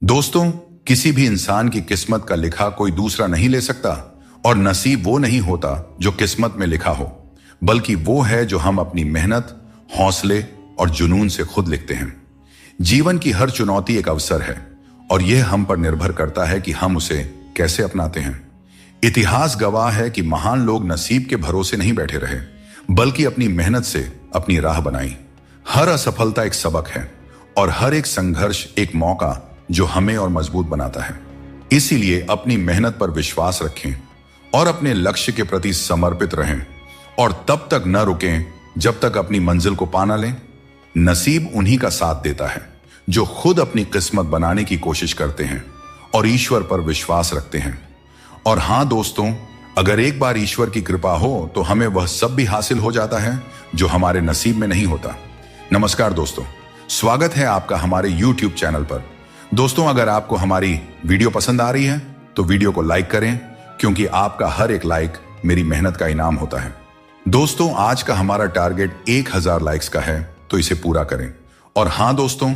दोस्तों, किसी भी इंसान की किस्मत का लिखा कोई दूसरा नहीं ले सकता और नसीब वो नहीं होता जो किस्मत में लिखा हो, बल्कि वो है जो हम अपनी मेहनत, हौसले और जुनून से खुद लिखते हैं। जीवन की हर चुनौती एक अवसर है और यह हम पर निर्भर करता है कि हम उसे कैसे अपनाते हैं। इतिहास गवाह है कि महान लोग नसीब के भरोसे नहीं बैठे रहे, बल्कि अपनी मेहनत से अपनी राह बनाई। हर असफलता एक सबक है और हर एक संघर्ष एक मौका जो हमें और मजबूत बनाता है। इसीलिए अपनी मेहनत पर विश्वास रखें और अपने लक्ष्य के प्रति समर्पित रहें और तब तक न रुकें जब तक अपनी मंजिल को पा न लें। नसीब उन्हीं का साथ देता है जो खुद अपनी किस्मत बनाने की कोशिश करते हैं और ईश्वर पर विश्वास रखते हैं। और हां दोस्तों, अगर एक बार ईश्वर की कृपा हो तो हमें वह सब भी हासिल हो जाता है जो हमारे नसीब में नहीं होता। नमस्कार दोस्तों, स्वागत है आपका हमारे YouTube चैनल पर। दोस्तों, अगर आपको हमारी वीडियो पसंद आ रही है तो वीडियो को लाइक करें, क्योंकि आपका हर एक लाइक मेरी मेहनत का इनाम होता है। दोस्तों, आज का हमारा टारगेट 1000 लाइक्स का है, तो इसे पूरा करें। और हां दोस्तों,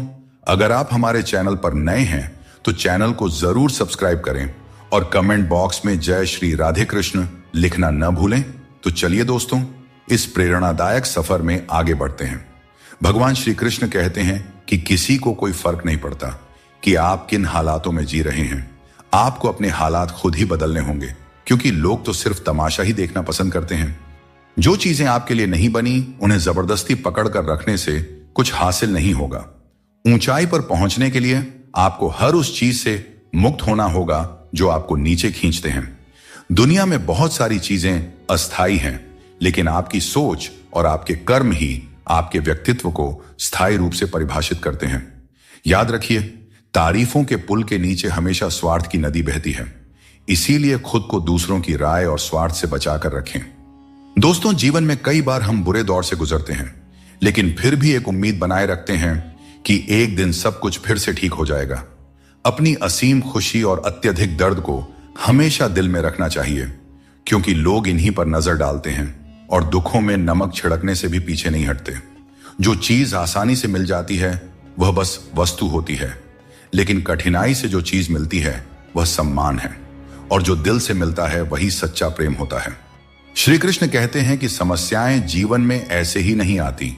अगर आप हमारे चैनल पर नए हैं तो चैनल को जरूर सब्सक्राइब करें और कमेंट बॉक्स में जय श्री राधे कृष्ण लिखना न भूलें। तो चलिए दोस्तों, इस प्रेरणादायक सफर में आगे बढ़ते हैं। भगवान श्री कृष्ण कहते हैं कि किसी को कोई फर्क नहीं पड़ता कि आप किन हालातों में जी रहे हैं। आपको अपने हालात खुद ही बदलने होंगे, क्योंकि लोग तो सिर्फ तमाशा ही देखना पसंद करते हैं। जो चीजें आपके लिए नहीं बनी, उन्हें जबरदस्ती पकड़ कर रखने से कुछ हासिल नहीं होगा। ऊंचाई पर पहुंचने के लिए आपको हर उस चीज से मुक्त होना होगा जो आपको नीचे खींचते हैं। दुनिया में बहुत सारी चीजें अस्थायी हैं, लेकिन आपकी सोच और आपके कर्म ही आपके व्यक्तित्व को स्थायी रूप से परिभाषित करते हैं। याद रखिए, तारीफों के पुल के नीचे हमेशा स्वार्थ की नदी बहती है। इसीलिए खुद को दूसरों की राय और स्वार्थ से बचाकर रखें। दोस्तों, जीवन में कई बार हम बुरे दौर से गुजरते हैं, लेकिन फिर भी एक उम्मीद बनाए रखते हैं कि एक दिन सब कुछ फिर से ठीक हो जाएगा। अपनी असीम खुशी और अत्यधिक दर्द को हमेशा दिल में रखना चाहिए, क्योंकि लोग इन्हीं पर नजर डालते हैं और दुखों में नमक छिड़कने से भी पीछे नहीं हटते। जो चीज आसानी से मिल जाती है वह बस वस्तु होती है, लेकिन कठिनाई से जो चीज मिलती है वह सम्मान है, और जो दिल से मिलता है वही सच्चा प्रेम होता है। श्री कृष्ण कहते हैं कि समस्याएं जीवन में ऐसे ही नहीं आती,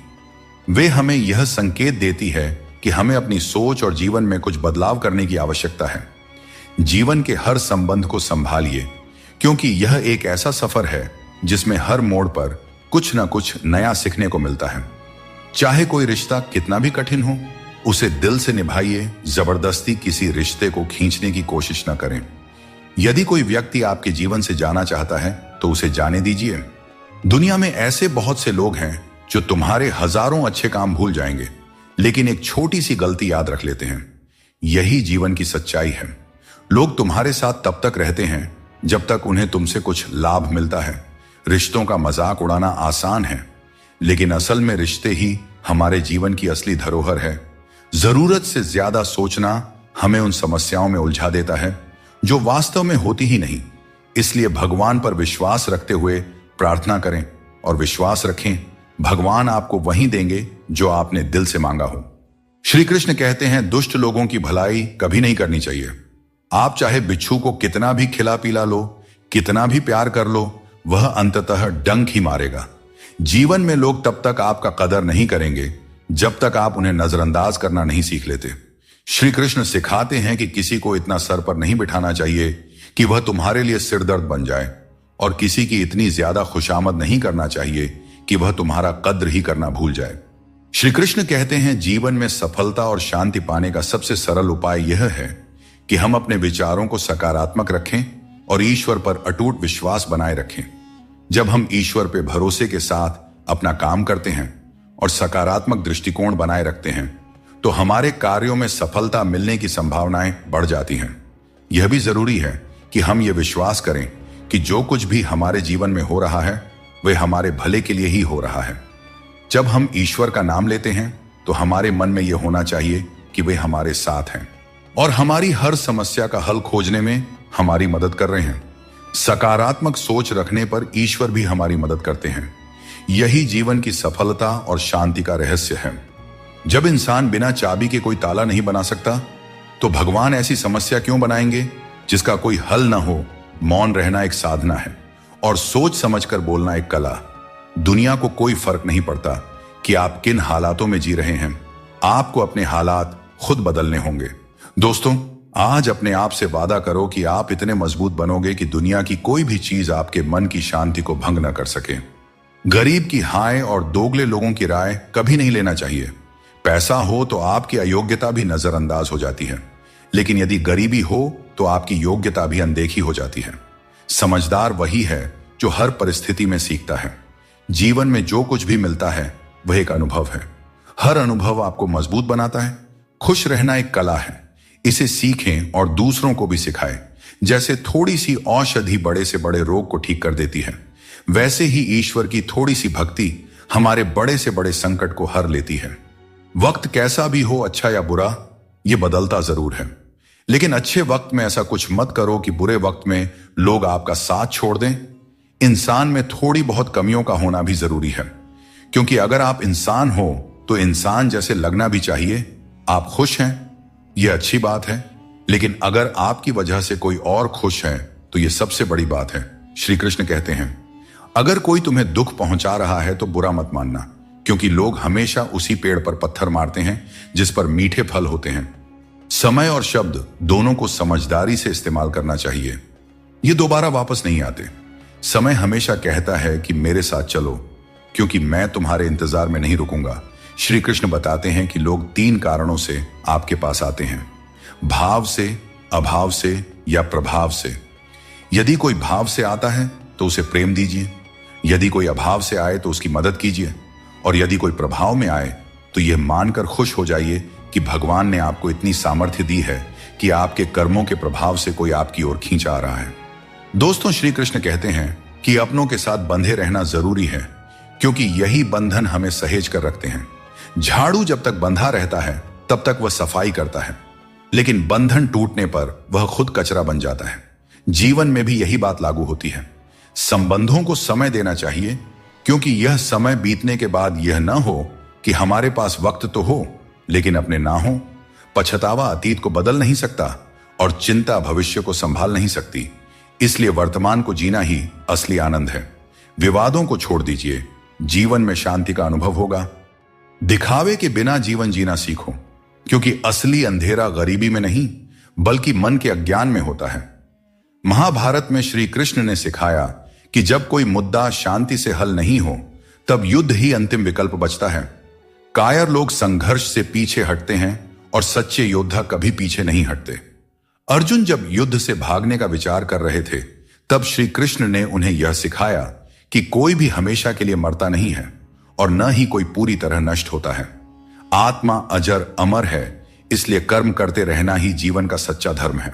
वे हमें यह संकेत देती है कि हमें अपनी सोच और जीवन में कुछ बदलाव करने की आवश्यकता है। जीवन के हर संबंध को संभालिए, क्योंकि यह एक ऐसा सफर है जिसमें हर मोड़ पर कुछ ना कुछ नया सीखने को मिलता है। चाहे कोई रिश्ता कितना भी कठिन हो, उसे दिल से निभाइए। जबरदस्ती किसी रिश्ते को खींचने की कोशिश न करें। यदि कोई व्यक्ति आपके जीवन से जाना चाहता है तो उसे जाने दीजिए। दुनिया में ऐसे बहुत से लोग हैं जो तुम्हारे हजारों अच्छे काम भूल जाएंगे, लेकिन एक छोटी सी गलती याद रख लेते हैं। यही जीवन की सच्चाई है। लोग तुम्हारे साथ तब तक रहते हैं जब तक उन्हें तुमसे कुछ लाभ मिलता है। रिश्तों का मजाक उड़ाना आसान है, लेकिन असल में रिश्ते ही हमारे जीवन की असली धरोहर है। जरूरत से ज्यादा सोचना हमें उन समस्याओं में उलझा देता है जो वास्तव में होती ही नहीं। इसलिए भगवान पर विश्वास रखते हुए प्रार्थना करें और विश्वास रखें, भगवान आपको वही देंगे जो आपने दिल से मांगा हो। श्री कृष्ण कहते हैं, दुष्ट लोगों की भलाई कभी नहीं करनी चाहिए। आप चाहे बिच्छू को कितना भी खिला पिला लो, कितना भी प्यार कर लो, वह अंततः डंक ही मारेगा। जीवन में लोग तब तक आपका कदर नहीं करेंगे जब तक आप उन्हें नजरअंदाज करना नहीं सीख लेते। श्री कृष्ण सिखाते हैं कि किसी को इतना सर पर नहीं बिठाना चाहिए कि वह तुम्हारे लिए सिरदर्द बन जाए, और किसी की इतनी ज्यादा खुशामद नहीं करना चाहिए कि वह तुम्हारा कद्र ही करना भूल जाए। श्री कृष्ण कहते हैं, जीवन में सफलता और शांति पाने का सबसे सरल उपाय यह है कि हम अपने विचारों को सकारात्मक रखें और ईश्वर पर अटूट विश्वास बनाए रखें। जब हम ईश्वर पे भरोसे के साथ अपना काम करते हैं और सकारात्मक दृष्टिकोण बनाए रखते हैं, तो हमारे कार्यों में सफलता मिलने की संभावनाएं बढ़ जाती हैं। यह भी जरूरी है कि हम ये विश्वास करें कि जो कुछ भी हमारे जीवन में हो रहा है वह हमारे भले के लिए ही हो रहा है। जब हम ईश्वर का नाम लेते हैं तो हमारे मन में यह होना चाहिए कि वे हमारे साथ हैं और हमारी हर समस्या का हल खोजने में हमारी मदद कर रहे हैं। सकारात्मक सोच रखने पर ईश्वर भी हमारी मदद करते हैं। यही जीवन की सफलता और शांति का रहस्य है। जब इंसान बिना चाबी के कोई ताला नहीं बना सकता, तो भगवान ऐसी समस्या क्यों बनाएंगे जिसका कोई हल ना हो? मौन रहना एक साधना है और सोच समझकर बोलना एक कला। दुनिया को कोई फर्क नहीं पड़ता कि आप किन हालातों में जी रहे हैं, आपको अपने हालात खुद बदलने होंगे। दोस्तों, आज अपने आप से वादा करो कि आप इतने मजबूत बनोगे कि दुनिया की कोई भी चीज आपके मन की शांति को भंग न कर सके। गरीब की हाय और दोगले लोगों की राय कभी नहीं लेना चाहिए। पैसा हो तो आपकी अयोग्यता भी नजरअंदाज हो जाती है, लेकिन यदि गरीबी हो तो आपकी योग्यता भी अनदेखी हो जाती है। समझदार वही है जो हर परिस्थिति में सीखता है। जीवन में जो कुछ भी मिलता है वह एक अनुभव है। हर अनुभव आपको मजबूत बनाता है। खुश रहना एक कला है, इसे सीखें और दूसरों को भी सिखाएं। जैसे थोड़ी सी औषधि बड़े से बड़े रोग को ठीक कर देती है, वैसे ही ईश्वर की थोड़ी सी भक्ति हमारे बड़े से बड़े संकट को हर लेती है। वक्त कैसा भी हो, अच्छा या बुरा, यह बदलता जरूर है, लेकिन अच्छे वक्त में ऐसा कुछ मत करो कि बुरे वक्त में लोग आपका साथ छोड़ दें। इंसान में थोड़ी बहुत कमियों का होना भी जरूरी है, क्योंकि अगर आप इंसान हो तो इंसान जैसे लगना भी चाहिए। आप खुश हैं, यह अच्छी बात है, लेकिन अगर आपकी वजह से कोई और खुश है तो यह सबसे बड़ी बात है। श्री कृष्ण कहते हैं, अगर कोई तुम्हें दुख पहुंचा रहा है तो बुरा मत मानना, क्योंकि लोग हमेशा उसी पेड़ पर पत्थर मारते हैं जिस पर मीठे फल होते हैं। समय और शब्द दोनों को समझदारी से इस्तेमाल करना चाहिए। ये दोबारा वापस नहीं आते। समय हमेशा कहता है कि मेरे साथ चलो, क्योंकि मैं तुम्हारे इंतजार में नहीं रुकूंगा। श्री कृष्ण बताते हैं कि लोग 3 कारणों से आपके पास आते हैं, भाव से, अभाव से या प्रभाव से। यदि कोई भाव से आता है तो उसे प्रेम दीजिए, यदि कोई अभाव से आए तो उसकी मदद कीजिए, और यदि कोई प्रभाव में आए तो यह मानकर खुश हो जाइए कि भगवान ने आपको इतनी सामर्थ्य दी है कि आपके कर्मों के प्रभाव से कोई आपकी ओर खींच आ रहा है। दोस्तों, श्री कृष्ण कहते हैं कि अपनों के साथ बंधे रहना जरूरी है, क्योंकि यही बंधन हमें सहेज कर रखते हैं। झाड़ू जब तक बंधा रहता है तब तक वह सफाई करता है, लेकिन बंधन टूटने पर वह खुद कचरा बन जाता है। जीवन में भी यही बात लागू होती है। संबंधों को समय देना चाहिए, क्योंकि यह समय बीतने के बाद यह न हो कि हमारे पास वक्त तो हो लेकिन अपने ना हो। पछतावा अतीत को बदल नहीं सकता और चिंता भविष्य को संभाल नहीं सकती। इसलिए वर्तमान को जीना ही असली आनंद है। विवादों को छोड़ दीजिए, जीवन में शांति का अनुभव होगा। दिखावे के बिना जीवन जीना सीखो, क्योंकि असली अंधेरा गरीबी में नहीं बल्कि मन के अज्ञान में होता है। महाभारत में श्री कृष्ण ने सिखाया कि जब कोई मुद्दा शांति से हल नहीं हो तब युद्ध ही अंतिम विकल्प बचता है। कायर लोग संघर्ष से पीछे हटते हैं और सच्चे योद्धा कभी पीछे नहीं हटते। अर्जुन जब युद्ध से भागने का विचार कर रहे थे तब श्री कृष्ण ने उन्हें यह सिखाया कि कोई भी हमेशा के लिए मरता नहीं है और न ही कोई पूरी तरह नष्ट होता है। आत्मा अजर अमर है, इसलिए कर्म करते रहना ही जीवन का सच्चा धर्म है।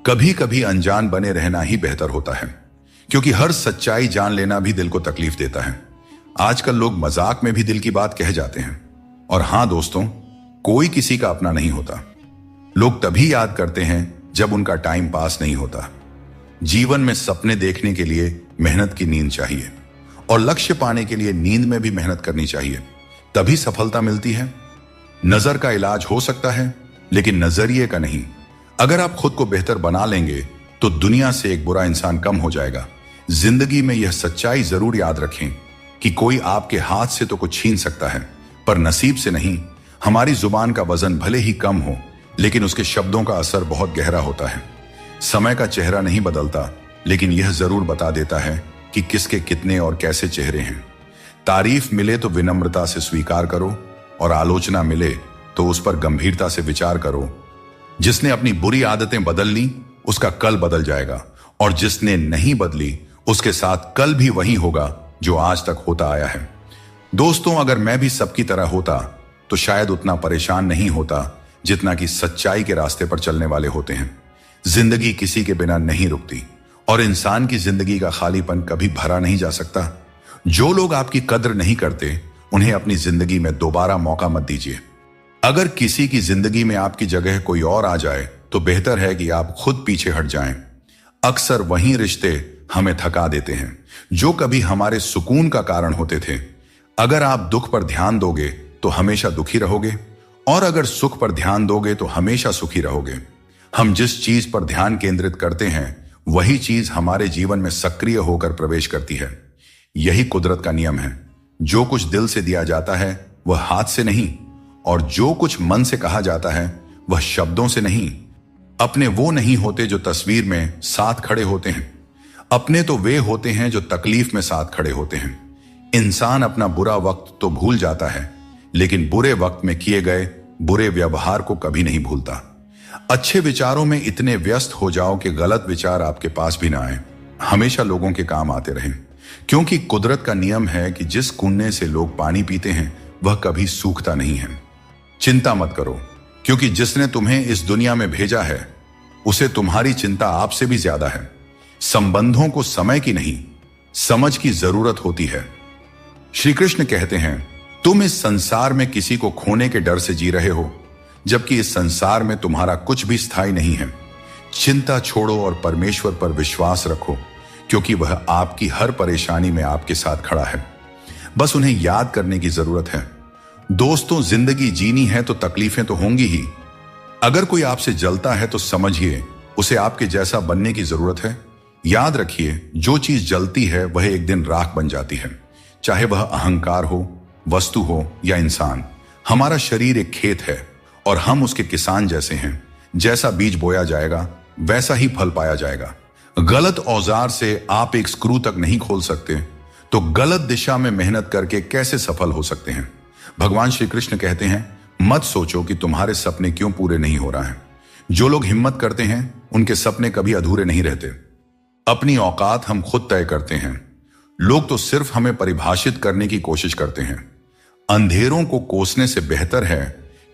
कभी कभी अनजान बने रहना ही बेहतर होता है, क्योंकि हर सच्चाई जान लेना भी दिल को तकलीफ देता है। आजकल लोग मजाक में भी दिल की बात कह जाते हैं। और हां दोस्तों, कोई किसी का अपना नहीं होता। लोग तभी याद करते हैं जब उनका टाइम पास नहीं होता। जीवन में सपने देखने के लिए मेहनत की नींद चाहिए, और लक्ष्य पाने के लिए नींद में भी मेहनत करनी चाहिए, तभी सफलता मिलती है। नजर का इलाज हो सकता है, लेकिन नजरिए का नहीं। अगर आप खुद को बेहतर बना लेंगे तो दुनिया से एक बुरा इंसान कम हो जाएगा। जिंदगी में यह सच्चाई जरूर याद रखें कि कोई आपके हाथ से तो कुछ छीन सकता है, पर नसीब से नहीं। हमारी जुबान का वजन भले ही कम हो, लेकिन उसके शब्दों का असर बहुत गहरा होता है। समय का चेहरा नहीं बदलता, लेकिन यह जरूर बता देता है कि किसके कितने और कैसे चेहरे हैं। तारीफ मिले तो विनम्रता से स्वीकार करो, और आलोचना मिले तो उस पर गंभीरता से विचार करो। जिसने अपनी बुरी आदतें बदल ली उसका कल बदल जाएगा, और जिसने नहीं बदली उसके साथ कल भी वही होगा जो आज तक होता आया है। दोस्तों, अगर मैं भी सबकी तरह होता तो शायद उतना परेशान नहीं होता जितना कि सच्चाई के रास्ते पर चलने वाले होते हैं। जिंदगी किसी के बिना नहीं रुकती, और इंसान की जिंदगी का खालीपन कभी भरा नहीं जा सकता। जो लोग आपकी कद्र नहीं करते उन्हें अपनी जिंदगी में दोबारा मौका मत दीजिए। अगर किसी की जिंदगी में आपकी जगह कोई और आ जाए तो बेहतर है कि आप खुद पीछे हट जाएं। अक्सर वही रिश्ते हमें थका देते हैं जो कभी हमारे सुकून का कारण होते थे। अगर आप दुख पर ध्यान दोगे तो हमेशा दुखी रहोगे, और अगर सुख पर ध्यान दोगे तो हमेशा सुखी रहोगे। हम जिस चीज पर ध्यान केंद्रित करते हैं वही चीज हमारे जीवन में सक्रिय होकर प्रवेश करती है। यही कुदरत का नियम है। जो कुछ दिल से दिया जाता है वह हाथ से नहीं, और जो कुछ मन से कहा जाता है वह शब्दों से नहीं। अपने वो नहीं होते जो तस्वीर में साथ खड़े होते हैं, अपने तो वे होते हैं जो तकलीफ में साथ खड़े होते हैं। इंसान अपना बुरा वक्त तो भूल जाता है, लेकिन बुरे वक्त में किए गए बुरे व्यवहार को कभी नहीं भूलता। अच्छे विचारों में इतने व्यस्त हो जाओ कि गलत विचार आपके पास भी ना आए, हमेशा लोगों के काम आते रहें। क्योंकि कुदरत का नियम है कि जिस कुएं से लोग पानी पीते हैं वह कभी सूखता नहीं है। चिंता मत करो, क्योंकि जिसने तुम्हें इस दुनिया में भेजा है उसे तुम्हारी चिंता आपसे भी ज्यादा है। संबंधों को समय की नहीं, समझ की जरूरत होती है। श्री कृष्ण कहते हैं, तुम इस संसार में किसी को खोने के डर से जी रहे हो, जबकि इस संसार में तुम्हारा कुछ भी स्थायी नहीं है। चिंता छोड़ो और परमेश्वर पर विश्वास रखो, क्योंकि वह आपकी हर परेशानी में आपके साथ खड़ा है। बस उन्हें याद करने की जरूरत है। दोस्तों, जिंदगी जीनी है तो तकलीफें तो होंगी ही। अगर कोई आपसे जलता है तो समझिए उसे आपके जैसा बनने की जरूरत है। याद रखिए, जो चीज जलती है वह एक दिन राख बन जाती है, चाहे वह अहंकार हो, वस्तु हो या इंसान। हमारा शरीर एक खेत है और हम उसके किसान जैसे हैं। जैसा बीज बोया जाएगा वैसा ही फल पाया जाएगा। गलत औजार से आप एक स्क्रू तक नहीं खोल सकते, तो गलत दिशा में मेहनत करके कैसे सफल हो सकते हैं। भगवान श्री कृष्ण कहते हैं, मत सोचो कि तुम्हारे सपने क्यों पूरे नहीं हो रहे हैं। जो लोग हिम्मत करते हैं उनके सपने कभी अधूरे नहीं रहते। अपनी औकात हम खुद तय करते हैं, लोग तो सिर्फ हमें परिभाषित करने की कोशिश करते हैं। अंधेरों को कोसने से बेहतर है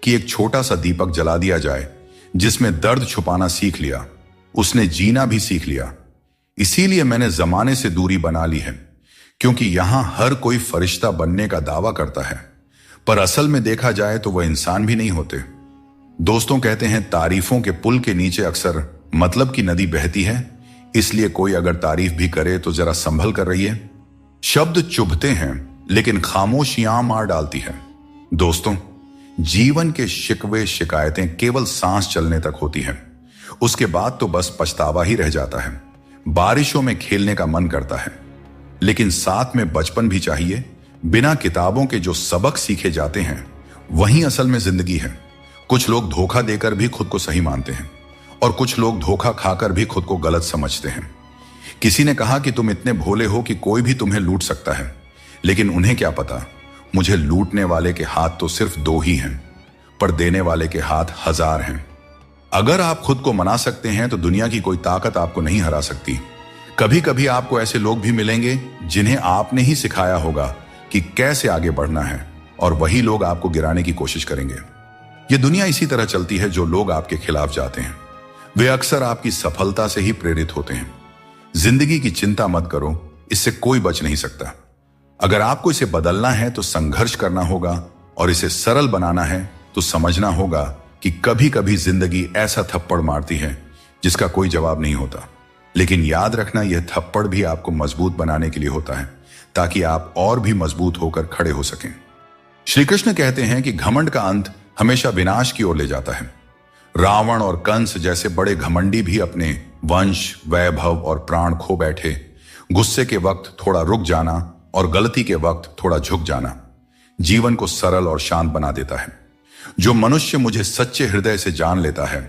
कि एक छोटा सा दीपक जला दिया जाए। जिसमें दर्द छुपाना सीख लिया उसने जीना भी सीख लिया। इसीलिए मैंने जमाने से दूरी बना ली है, क्योंकि यहां हर कोई फरिश्ता बनने का दावा करता है, पर असल में देखा जाए तो वह इंसान भी नहीं होते। दोस्तों कहते हैं, तारीफों के पुल के नीचे अक्सर मतलब की नदी बहती है। इसलिए कोई अगर तारीफ भी करे तो जरा संभल कर रहिए। शब्द चुभते हैं लेकिन खामोशियां मार डालती है। दोस्तों, जीवन के शिकवे शिकायतें केवल सांस चलने तक होती हैं, उसके बाद तो बस पछतावा ही रह जाता है। बारिशों में खेलने का मन करता है, लेकिन साथ में बचपन भी चाहिए। बिना किताबों के जो सबक सीखे जाते हैं वही असल में जिंदगी है। कुछ लोग धोखा देकर भी खुद को सही मानते हैं, और कुछ लोग धोखा खाकर भी खुद को गलत समझते हैं। किसी ने कहा कि तुम इतने भोले हो कि कोई भी तुम्हें लूट सकता है, लेकिन उन्हें क्या पता, मुझे लूटने वाले के हाथ तो सिर्फ 2 ही हैं, पर देने वाले के हाथ 1000 हैं। अगर आप खुद को मना सकते हैं तो दुनिया की कोई ताकत आपको नहीं हरा सकती। कभी कभी आपको ऐसे लोग भी मिलेंगे जिन्हें आपने ही सिखाया होगा कि कैसे आगे बढ़ना है, और वही लोग आपको गिराने की कोशिश करेंगे। यह दुनिया इसी तरह चलती है। जो लोग आपके खिलाफ जाते हैं वे अक्सर आपकी सफलता से ही प्रेरित होते हैं। जिंदगी की चिंता मत करो, इससे कोई बच नहीं सकता। अगर आपको इसे बदलना है तो संघर्ष करना होगा, और इसे सरल बनाना है तो समझना होगा कि कभी कभी जिंदगी ऐसा थप्पड़ मारती है जिसका कोई जवाब नहीं होता। लेकिन याद रखना, यह थप्पड़ भी आपको मजबूत बनाने के लिए होता है, ताकि आप और भी मजबूत होकर खड़े हो सकें। श्री कृष्ण कहते हैं कि घमंड का अंत हमेशा विनाश की ओर ले जाता है। रावण और कंस जैसे बड़े घमंडी भी अपने वंश, वैभव और प्राण खो बैठे। गुस्से के वक्त थोड़ा रुक जाना और गलती के वक्त थोड़ा झुक जाना जीवन को सरल और शांत बना देता है। जो मनुष्य मुझे सच्चे हृदय से जान लेता है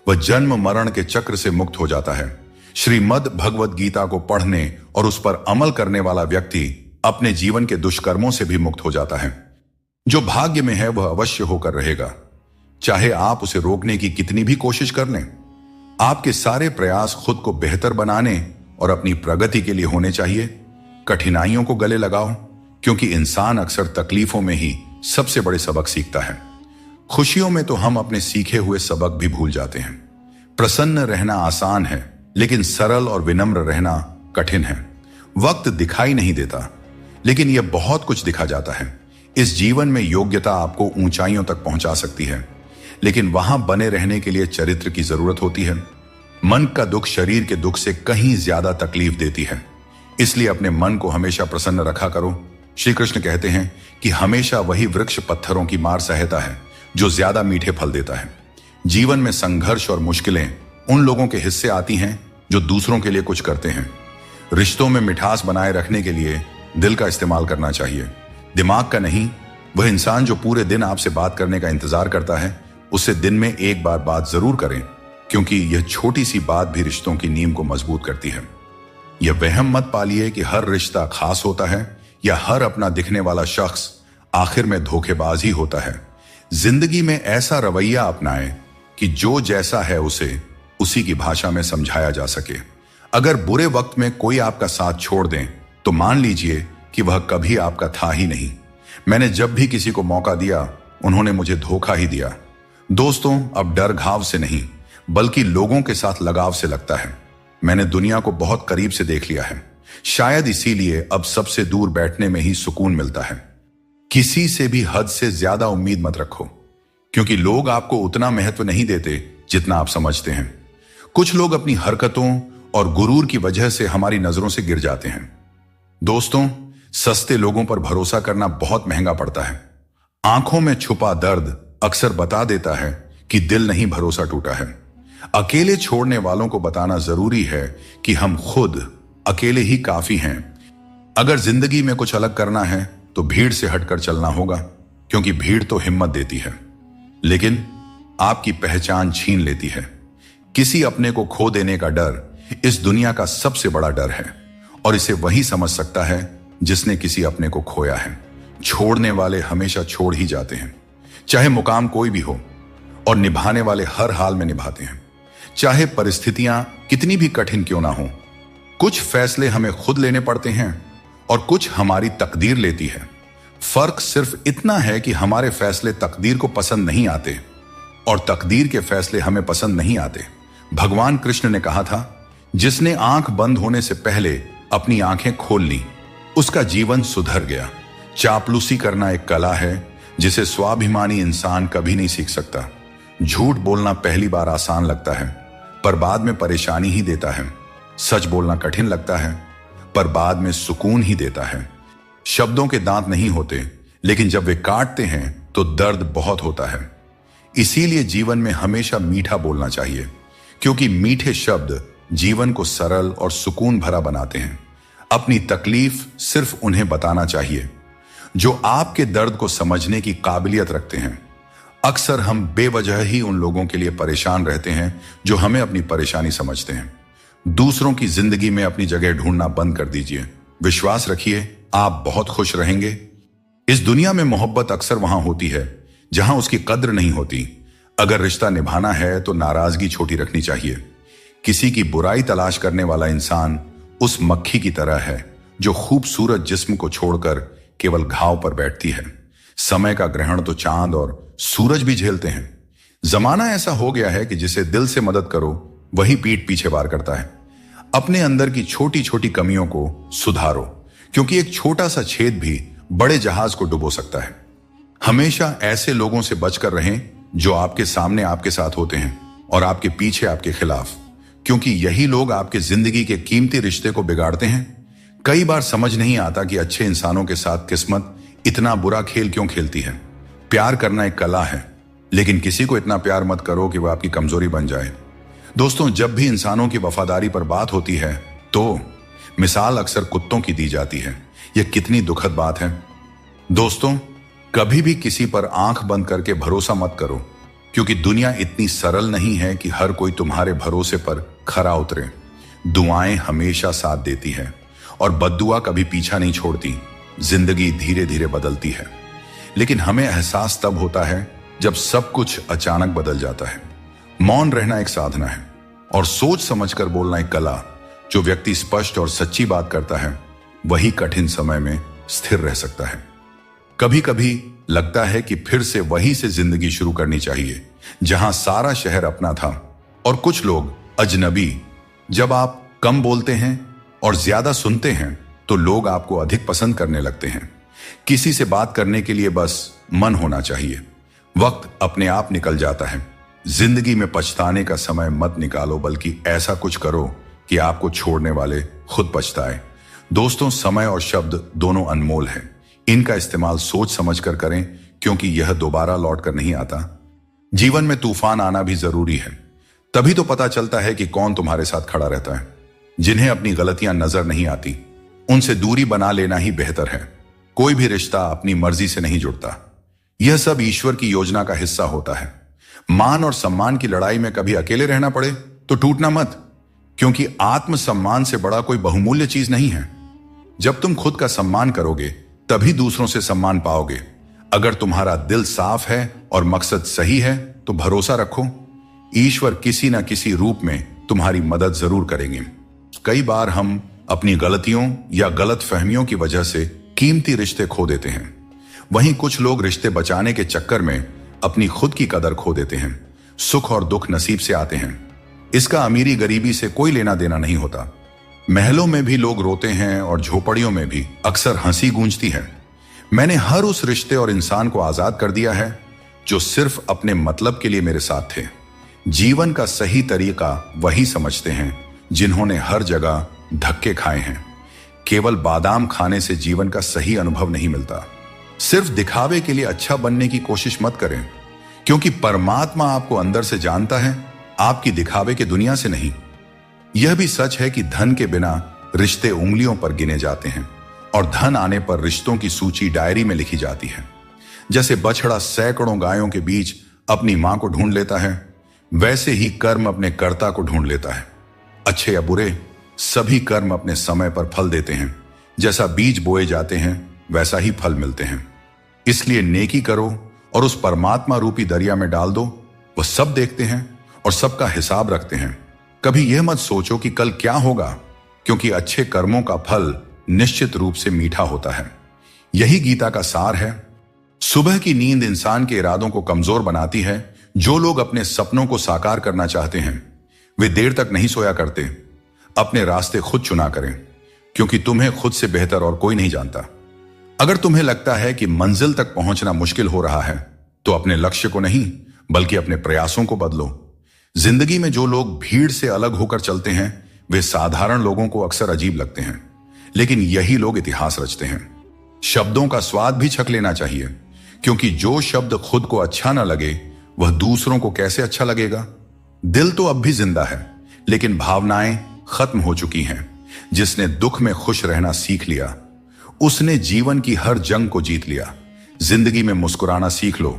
वह जन्म मरण के चक्र से मुक्त हो जाता है। श्रीमद् भगवद गीता को पढ़ने और उस पर अमल करने वाला व्यक्ति अपने जीवन के दुष्कर्मों से भी मुक्त हो जाता है। जो भाग्य में है वह अवश्य होकर रहेगा, चाहे आप उसे रोकने की कितनी भी कोशिश कर लें। आपके सारे प्रयास खुद को बेहतर बनाने और अपनी प्रगति के लिए होने चाहिए। कठिनाइयों को गले लगाओ, क्योंकि इंसान अक्सर तकलीफों में ही सबसे बड़े सबक सीखता है। खुशियों में तो हम अपने सीखे हुए सबक भी भूल जाते हैं। प्रसन्न रहना आसान है, लेकिन सरल और विनम्र रहना कठिन है। वक्त दिखाई नहीं देता, लेकिन यह बहुत कुछ दिखा जाता है। इस जीवन में योग्यता आपको ऊंचाइयों तक पहुंचा सकती है, लेकिन वहां बने रहने के लिए चरित्र की जरूरत होती है। मन का दुख शरीर के दुख से कहीं ज्यादा तकलीफ देती है, इसलिए अपने मन को हमेशा प्रसन्न रखा करो। श्री कृष्ण कहते हैं कि हमेशा वही वृक्ष पत्थरों की मार सहता है जो ज्यादा मीठे फल देता है। जीवन में संघर्ष और मुश्किलें उन लोगों के हिस्से आती हैं जो दूसरों के लिए कुछ करते हैं। रिश्तों में मिठास बनाए रखने के लिए दिल का इस्तेमाल करना चाहिए, दिमाग का नहीं। वह इंसान जो पूरे दिन आपसे बात करने का इंतजार करता है, उससे दिन में एक बार बात जरूर करें, क्योंकि यह छोटी सी बात भी रिश्तों की नींव को मजबूत करती है। यह वहम मत पालिए कि हर रिश्ता खास होता है या हर अपना दिखने वाला शख्स आखिर में धोखेबाज ही होता है। जिंदगी में ऐसा रवैया अपनाएं कि जो जैसा है उसे उसी की भाषा में समझाया जा सके। अगर बुरे वक्त में कोई आपका साथ छोड़ दें तो मान लीजिए कि वह कभी आपका था ही नहीं। मैंने जब भी किसी को मौका दिया, उन्होंने मुझे धोखा ही दिया। दोस्तों, अब डर घाव से नहीं बल्कि लोगों के साथ लगाव से लगता है। मैंने दुनिया को बहुत करीब से देख लिया है, शायद इसीलिए अब सबसे दूर बैठने में ही सुकून मिलता है। किसी से भी हद से ज्यादा उम्मीद मत रखो, क्योंकि लोग आपको उतना महत्व नहीं देते जितना आप समझते हैं। कुछ लोग अपनी हरकतों और गुरूर की वजह से हमारी नजरों से गिर जाते हैं। दोस्तों, सस्ते लोगों पर भरोसा करना बहुत महंगा पड़ता है। आंखों में छुपा दर्द अक्सर बता देता है कि दिल नहीं भरोसा टूटा है। अकेले छोड़ने वालों को बताना जरूरी है कि हम खुद अकेले ही काफी हैं। अगर जिंदगी में कुछ अलग करना है तो भीड़ से हटकर चलना होगा, क्योंकि भीड़ तो हिम्मत देती है लेकिन आपकी पहचान छीन लेती है। किसी अपने को खो देने का डर इस दुनिया का सबसे बड़ा डर है, और इसे वही समझ सकता है जिसने किसी अपने को खोया है। छोड़ने वाले हमेशा छोड़ ही जाते हैं, चाहे मुकाम कोई भी हो, और निभाने वाले हर हाल में निभाते हैं, चाहे परिस्थितियां कितनी भी कठिन क्यों ना हो। कुछ फैसले हमें खुद लेने पड़ते हैं और कुछ हमारी तकदीर लेती है। फर्क सिर्फ इतना है कि हमारे फैसले तकदीर को पसंद नहीं आते और तकदीर के फैसले हमें पसंद नहीं आते। भगवान कृष्ण ने कहा था, जिसने आंख बंद होने से पहले अपनी आंखें खोल ली, उसका जीवन सुधर गया। चापलूसी करना एक कला है जिसे स्वाभिमानी इंसान कभी नहीं सीख सकता। झूठ बोलना पहली बार आसान लगता है, पर बाद में परेशानी ही देता है। सच बोलना कठिन लगता है, पर बाद में सुकून ही देता है। शब्दों के दांत नहीं होते, लेकिन जब वे काटते हैं तो दर्द बहुत होता है। इसीलिए जीवन में हमेशा मीठा बोलना चाहिए, क्योंकि मीठे शब्द जीवन को सरल और सुकून भरा बनाते हैं। अपनी तकलीफ सिर्फ उन्हें बताना चाहिए जो आपके दर्द को समझने की काबिलियत रखते हैं। अक्सर हम बेवजह ही उन लोगों के लिए परेशान रहते हैं जो हमें अपनी परेशानी समझते हैं। दूसरों की जिंदगी में अपनी जगह ढूंढना बंद कर दीजिए। विश्वास रखिए, आप बहुत खुश रहेंगे। इस दुनिया में मोहब्बत अक्सर वहां होती है जहां उसकी कद्र नहीं होती। अगर रिश्ता निभाना है तो नाराजगी छोटी रखनी चाहिए। किसी की बुराई तलाश करने वाला इंसान उस मक्खी की तरह है जो खूबसूरत जिस्म को छोड़कर केवल घाव पर बैठती है। समय का ग्रहण तो चांद और सूरज भी झेलते हैं। जमाना ऐसा हो गया है कि जिसे दिल से मदद करो वही पीठ पीछे वार करता है। अपने अंदर की छोटी छोटी कमियों को सुधारो, क्योंकि एक छोटा सा छेद भी बड़े जहाज को डुबो सकता है। हमेशा ऐसे लोगों से बचकर रहें जो आपके सामने आपके साथ होते हैं और आपके पीछे आपके खिलाफ, क्योंकि यही लोग आपके जिंदगी के कीमती रिश्ते को बिगाड़ते हैं। कई बार समझ नहीं आता कि अच्छे इंसानों के साथ किस्मत इतना बुरा खेल क्यों खेलती है। प्यार करना एक कला है, लेकिन किसी को इतना प्यार मत करो कि वह आपकी कमजोरी बन जाए। दोस्तों, जब भी इंसानों की वफादारी पर बात होती है तो मिसाल अक्सर कुत्तों की दी जाती है। यह कितनी दुखद बात है। दोस्तों, कभी भी किसी पर आंख बंद करके भरोसा मत करो, क्योंकि दुनिया इतनी सरल नहीं है कि हर कोई तुम्हारे भरोसे पर खरा उतरे। दुआएं हमेशा साथ देती हैं और बद्दुआ कभी पीछा नहीं छोड़ती। जिंदगी धीरे धीरे बदलती है, लेकिन हमें एहसास तब होता है जब सब कुछ अचानक बदल जाता है। मौन रहना एक साधना है और सोच समझकर बोलना एक कला। जो व्यक्ति स्पष्ट और सच्ची बात करता है वही कठिन समय में स्थिर रह सकता है। कभी कभी लगता है कि फिर से वहीं से जिंदगी शुरू करनी चाहिए जहां सारा शहर अपना था और कुछ लोग अजनबी। जब आप कम बोलते हैं और ज्यादा सुनते हैं तो लोग आपको अधिक पसंद करने लगते हैं। किसी से बात करने के लिए बस मन होना चाहिए। वक्त अपने आप निकल जाता है। जिंदगी में पछताने का समय मत निकालो, बल्कि ऐसा कुछ करो कि आपको छोड़ने वाले खुद पछताए। दोस्तों, समय और शब्द दोनों अनमोल हैं। इनका इस्तेमाल सोच समझकर करें, क्योंकि यह दोबारा लौट कर नहीं आता। जीवन में तूफान आना भी जरूरी है, तभी तो पता चलता है कि कौन तुम्हारे साथ खड़ा रहता है। जिन्हें अपनी गलतियां नजर नहीं आती, उनसे दूरी बना लेना ही बेहतर है। कोई भी रिश्ता अपनी मर्जी से नहीं जुड़ता, यह सब ईश्वर की योजना का हिस्सा होता है। मान और सम्मान की लड़ाई में कभी अकेले रहना पड़े तो टूटना मत, क्योंकि आत्मसम्मान से बड़ा कोई बहुमूल्य चीज नहीं है। जब तुम खुद का सम्मान करोगे तभी दूसरों से सम्मान पाओगे। अगर तुम्हारा दिल साफ है और मकसद सही है तो भरोसा रखो, ईश्वर किसी न किसी रूप में तुम्हारी मदद जरूर करेंगे। कई बार हम अपनी गलतियों या गलत फहमियों की वजह से कीमती रिश्ते खो देते हैं। वहीं कुछ लोग रिश्ते बचाने के चक्कर में अपनी खुद की कदर खो देते हैं। सुख और दुख नसीब से आते हैं, इसका अमीरी गरीबी से कोई लेना देना नहीं होता। महलों में भी लोग रोते हैं और झोपड़ियों में भी अक्सर हंसी गूंजती है। मैंने हर उस रिश्ते और इंसान को आजाद कर दिया है जो सिर्फ अपने मतलब के लिए मेरे साथ थे। जीवन का सही तरीका वही समझते हैं जिन्होंने हर जगह धक्के खाए हैं। केवल बादाम खाने से जीवन का सही अनुभव नहीं मिलता। सिर्फ दिखावे के लिए अच्छा बनने की कोशिश मत करें, क्योंकि परमात्मा आपको अंदर से जानता है, आपकी दिखावे के दुनिया से नहीं। यह भी सच है कि धन के बिना रिश्ते उंगलियों पर गिने जाते हैं और धन आने पर रिश्तों की सूची डायरी में लिखी जाती है। जैसे बछड़ा सैकड़ों गायों के बीच अपनी मां को ढूंढ लेता है, वैसे ही कर्म अपने कर्ता को ढूंढ लेता है। अच्छे या बुरे, सभी कर्म अपने समय पर फल देते हैं। जैसा बीज बोए जाते हैं वैसा ही फल मिलते हैं। इसलिए नेकी करो और उस परमात्मा रूपी दरिया में डाल दो। वह सब देखते हैं और सबका हिसाब रखते हैं। कभी यह मत सोचो कि कल क्या होगा, क्योंकि अच्छे कर्मों का फल निश्चित रूप से मीठा होता है। यही गीता का सार है। सुबह की नींद इंसान के इरादों को कमजोर बनाती है। जो लोग अपने सपनों को साकार करना चाहते हैं वे देर तक नहीं सोया करते। अपने रास्ते खुद चुना करें, क्योंकि तुम्हें खुद से बेहतर और कोई नहीं जानता। अगर तुम्हें लगता है कि मंजिल तक पहुंचना मुश्किल हो रहा है तो अपने लक्ष्य को नहीं बल्कि अपने प्रयासों को बदलो। जिंदगी में जो लोग भीड़ से अलग होकर चलते हैं वे साधारण लोगों को अक्सर अजीब लगते हैं, लेकिन यही लोग इतिहास रचते हैं। शब्दों का स्वाद भी छक लेना चाहिए, क्योंकि जो शब्द खुद को अच्छा ना लगे वह दूसरों को कैसे अच्छा लगेगा। दिल तो अब भी जिंदा है, लेकिन भावनाएं खत्म हो चुकी हैं। जिसने दुख में खुश रहना सीख लिया उसने जीवन की हर जंग को जीत लिया। जिंदगी में मुस्कुराना सीख लो,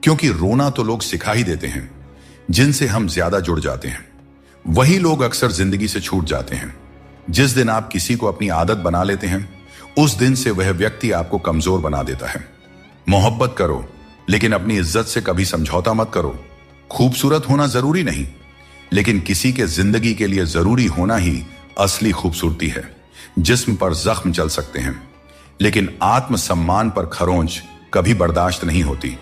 क्योंकि रोना तो लोग सिखा ही देते हैं। जिनसे हम ज्यादा जुड़ जाते हैं वही लोग अक्सर जिंदगी से छूट जाते हैं। जिस दिन आप किसी को अपनी आदत बना लेते हैं उस दिन से वह व्यक्ति आपको कमजोर बना देता है। मोहब्बत करो, लेकिन अपनी इज्जत से कभी समझौता मत करो। खूबसूरत होना जरूरी नहीं, लेकिन किसी के जिंदगी के लिए जरूरी होना ही असली खूबसूरती है। जिस्म पर जख्म चल सकते हैं, लेकिन आत्मसम्मान पर खरोंच कभी बर्दाश्त नहीं होती।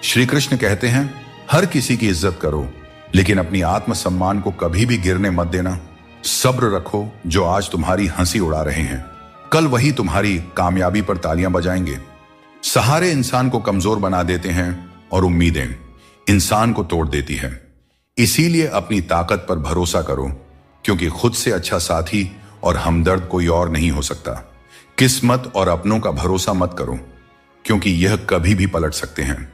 श्री कृष्ण कहते हैं, हर किसी की इज्जत करो, लेकिन अपनी आत्मसम्मान को कभी भी गिरने मत देना। सब्र रखो, जो आज तुम्हारी हंसी उड़ा रहे हैं कल वही तुम्हारी कामयाबी पर तालियां बजाएंगे। सहारे इंसान को कमजोर बना देते हैं और उम्मीदें इंसान को तोड़ देती है। इसीलिए अपनी ताकत पर भरोसा करो, क्योंकि खुद से अच्छा साथी और हमदर्द कोई और नहीं हो सकता। किस्मत और अपनों का भरोसा मत करो, क्योंकि यह कभी भी पलट सकते हैं।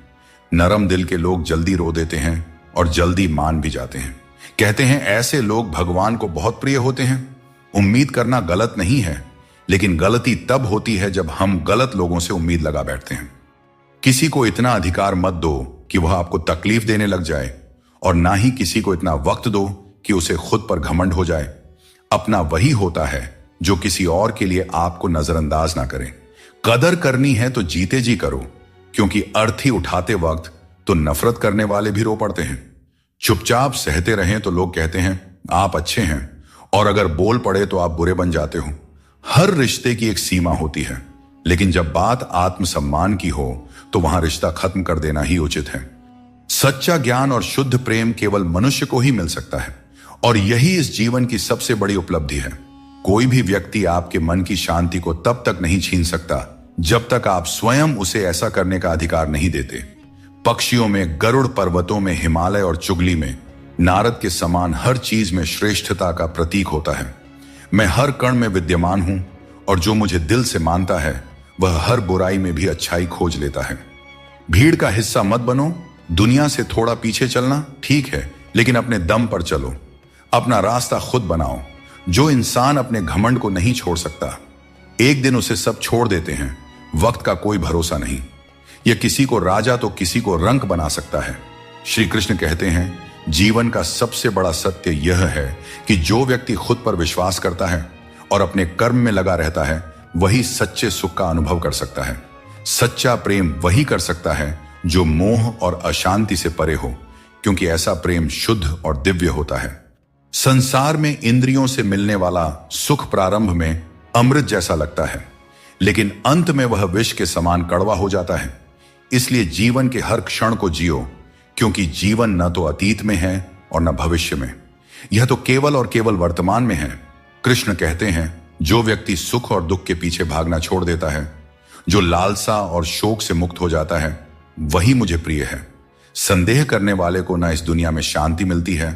नरम दिल के लोग जल्दी रो देते हैं और जल्दी मान भी जाते हैं। कहते हैं ऐसे लोग भगवान को बहुत प्रिय होते हैं। उम्मीद करना गलत नहीं है, लेकिन गलती तब होती है जब हम गलत लोगों से उम्मीद लगा बैठते हैं। किसी को इतना अधिकार मत दो कि वह आपको तकलीफ देने लग जाए, और ना ही किसी को इतना वक्त दो कि उसे खुद पर घमंड हो जाए। अपना वही होता है जो किसी और के लिए आपको नजरअंदाज ना करे। कदर करनी है तो जीते जी करो, क्योंकि अर्थी उठाते वक्त तो नफरत करने वाले भी रो पड़ते हैं। चुपचाप सहते रहें तो लोग कहते हैं आप अच्छे हैं, और अगर बोल पड़े तो आप बुरे बन जाते हो। हर रिश्ते की एक सीमा होती है, लेकिन जब बात आत्मसम्मान की हो तो वहां रिश्ता खत्म कर देना ही उचित है। सच्चा ज्ञान और शुद्ध प्रेम केवल मनुष्य को ही मिल सकता है, और यही इस जीवन की सबसे बड़ी उपलब्धि है। कोई भी व्यक्ति आपके मन की शांति को तब तक नहीं छीन सकता जब तक आप स्वयं उसे ऐसा करने का अधिकार नहीं देते। पक्षियों में गरुड़, पर्वतों में हिमालय और चुगली में नारद के समान हर चीज में श्रेष्ठता का प्रतीक होता है। मैं हर कण में विद्यमान हूं, और जो मुझे दिल से मानता है वह हर बुराई में भी अच्छाई खोज लेता है। भीड़ का हिस्सा मत बनो। दुनिया से थोड़ा पीछे चलना ठीक है, लेकिन अपने दम पर चलो। अपना रास्ता खुद बनाओ। जो इंसान अपने घमंड को नहीं छोड़ सकता, एक दिन उसे सब छोड़ देते हैं। वक्त का कोई भरोसा नहीं। यह किसी को राजा तो किसी को रंक बना सकता है। श्री कृष्ण कहते हैं, जीवन का सबसे बड़ा सत्य यह है कि जो व्यक्ति खुद पर विश्वास करता है और अपने कर्म में लगा रहता है, वही सच्चे सुख का अनुभव कर सकता है। सच्चा प्रेम वही कर सकता है जो मोह और अशांति से परे हो, क्योंकि ऐसा प्रेम शुद्ध और दिव्य होता है। संसार में इंद्रियों से मिलने वाला सुख प्रारंभ में अमृत जैसा लगता है, लेकिन अंत में वह विष के समान कड़वा हो जाता है। इसलिए जीवन के हर क्षण को जियो, क्योंकि जीवन न तो अतीत में है और न भविष्य में, यह तो केवल और केवल वर्तमान में है। कृष्ण कहते हैं, जो व्यक्ति सुख और दुख के पीछे भागना छोड़ देता है, जो लालसा और शोक से मुक्त हो जाता है, वही मुझे प्रिय है। संदेह करने वाले को न इस दुनिया में शांति मिलती है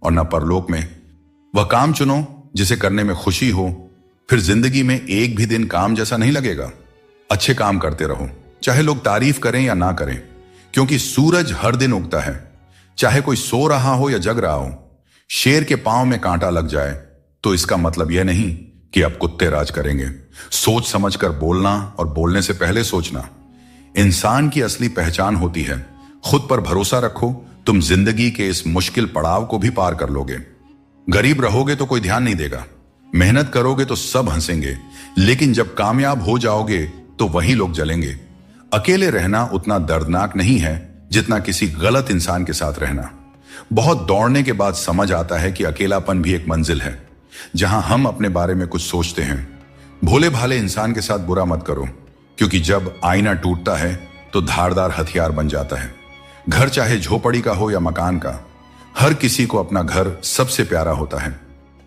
और न परलोक में। वह काम चुनो जिसे करने में खुशी हो, फिर जिंदगी में एक भी दिन काम जैसा नहीं लगेगा। अच्छे काम करते रहो, चाहे लोग तारीफ करें या ना करें, क्योंकि सूरज हर दिन उगता है, चाहे कोई सो रहा हो या जग रहा हो। शेर के पांव में कांटा लग जाए तो इसका मतलब यह नहीं कि अब कुत्ते राज करेंगे। सोच समझकर बोलना और बोलने से पहले सोचना इंसान की असली पहचान होती है। खुद पर भरोसा रखो, तुम जिंदगी के इस मुश्किल पड़ाव को भी पार कर लोगे। गरीब रहोगे तो कोई ध्यान नहीं देगा, मेहनत करोगे तो सब हंसेंगे, लेकिन जब कामयाब हो जाओगे तो वही लोग जलेंगे। अकेले रहना उतना दर्दनाक नहीं है जितना किसी गलत इंसान के साथ रहना। बहुत दौड़ने के बाद समझ आता है कि अकेलापन भी एक मंजिल है, जहां हम अपने बारे में कुछ सोचते हैं। भोले भाले इंसान के साथ बुरा मत करो, क्योंकि जब आईना टूटता है तो धारदार हथियार बन जाता है। घर चाहे झोपड़ी का हो या मकान का, हर किसी को अपना घर सबसे प्यारा होता है।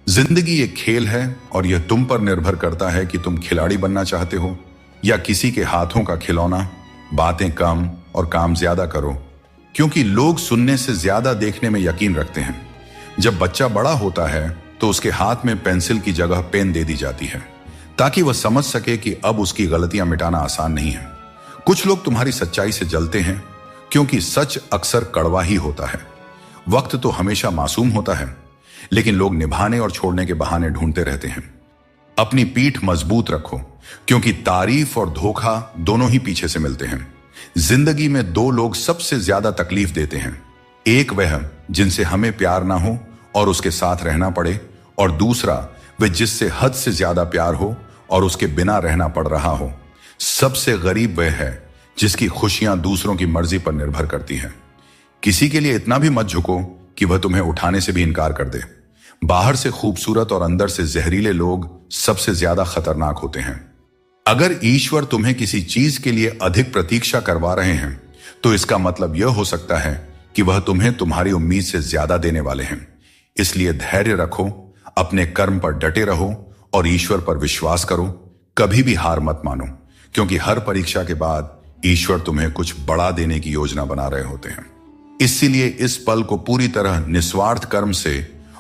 जिंदगी एक खेल है और यह तुम पर निर्भर करता है कि तुम खिलाड़ी बनना चाहते हो या किसी के हाथों का खिलौना। बातें कम और काम ज्यादा करो, क्योंकि लोग सुनने से ज्यादा देखने में यकीन रखते हैं। जब बच्चा बड़ा होता है तो उसके हाथ में पेंसिल की जगह पेन दे दी जाती है, ताकि वह समझ सके कि अब उसकी गलतियां मिटाना आसान नहीं है। कुछ लोग तुम्हारी सच्चाई से जलते हैं, क्योंकि सच अक्सर कड़वा ही होता है। वक्त तो हमेशा मासूम होता है, लेकिन लोग निभाने और छोड़ने के बहाने ढूंढते रहते हैं। अपनी पीठ मजबूत रखो, क्योंकि तारीफ और धोखा दोनों ही पीछे से मिलते हैं। जिंदगी में दो लोग सबसे ज्यादा तकलीफ देते हैं, एक वह जिनसे हमें प्यार ना हो और उसके साथ रहना पड़े, और दूसरा वह जिससे हद से ज्यादा प्यार हो और उसके बिना रहना पड़ रहा हो। सबसे गरीब वह है जिसकी खुशियां दूसरों की मर्जी पर निर्भर करती हैं। किसी के लिए इतना भी मत झुको कि वह तुम्हें उठाने से भी इनकार कर दे। बाहर से खूबसूरत और अंदर से जहरीले लोग सबसे ज्यादा खतरनाक होते हैं। अगर ईश्वर तुम्हें किसी चीज के लिए अधिक प्रतीक्षा करवा रहे हैं, तो इसका मतलब यह हो सकता है कि वह तुम्हें तुम्हारी उम्मीद से ज्यादा देने वाले हैं। इसलिए धैर्य रखो, अपने कर्म पर डटे रहो और ईश्वर पर विश्वास करो। कभी भी हार मत मानो, क्योंकि हर परीक्षा के बाद ईश्वर तुम्हें कुछ बड़ा देने की योजना बना रहे होते हैं। इसीलिए इस पल को पूरी तरह निस्वार्थ कर्म से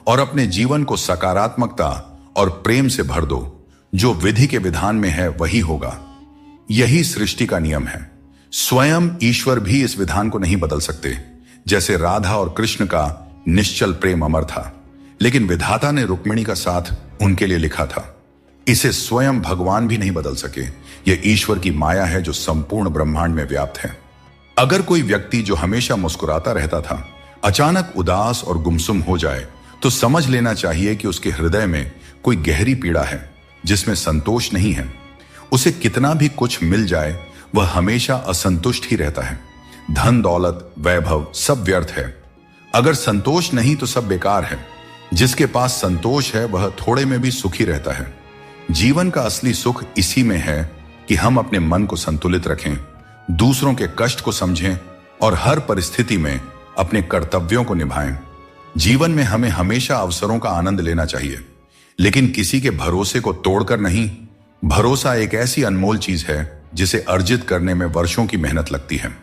और अपने जीवन को सकारात्मकता और प्रेम से भर दो। जो विधि के विधान में है वही होगा। यही सृष्टि का नियम है। स्वयं ईश्वर भी इस विधान को नहीं बदल सकते। जैसे राधा और कृष्ण का निश्चल प्रेम अमर था, लेकिन विधाता ने रुक्मिणी का साथ उनके लिए लिखा था। इसे स्वयं भगवान भी नहीं बदल सके। यह ईश्वर की माया है जो संपूर्ण ब्रह्मांड में व्याप्त है। अगर कोई व्यक्ति जो हमेशा मुस्कुराता रहता था अचानक उदास और गुमसुम हो जाए, तो समझ लेना चाहिए कि उसके हृदय में कोई गहरी पीड़ा है जिसमें संतोष नहीं है। उसे कितना भी कुछ मिल जाए, वह हमेशा असंतुष्ट ही रहता है। धन दौलत वैभव सब व्यर्थ है। अगर संतोष नहीं तो सब बेकार है। जिसके पास संतोष है वह थोड़े में भी सुखी रहता है। जीवन का असली सुख इसी में है कि हम अपने मन को संतुलित रखें, दूसरों के कष्ट को समझें और हर परिस्थिति में अपने कर्तव्यों को निभाएं। जीवन में हमें हमेशा अवसरों का आनंद लेना चाहिए, लेकिन किसी के भरोसे को तोड़कर नहीं। भरोसा एक ऐसी अनमोल चीज है जिसे अर्जित करने में वर्षों की मेहनत लगती है,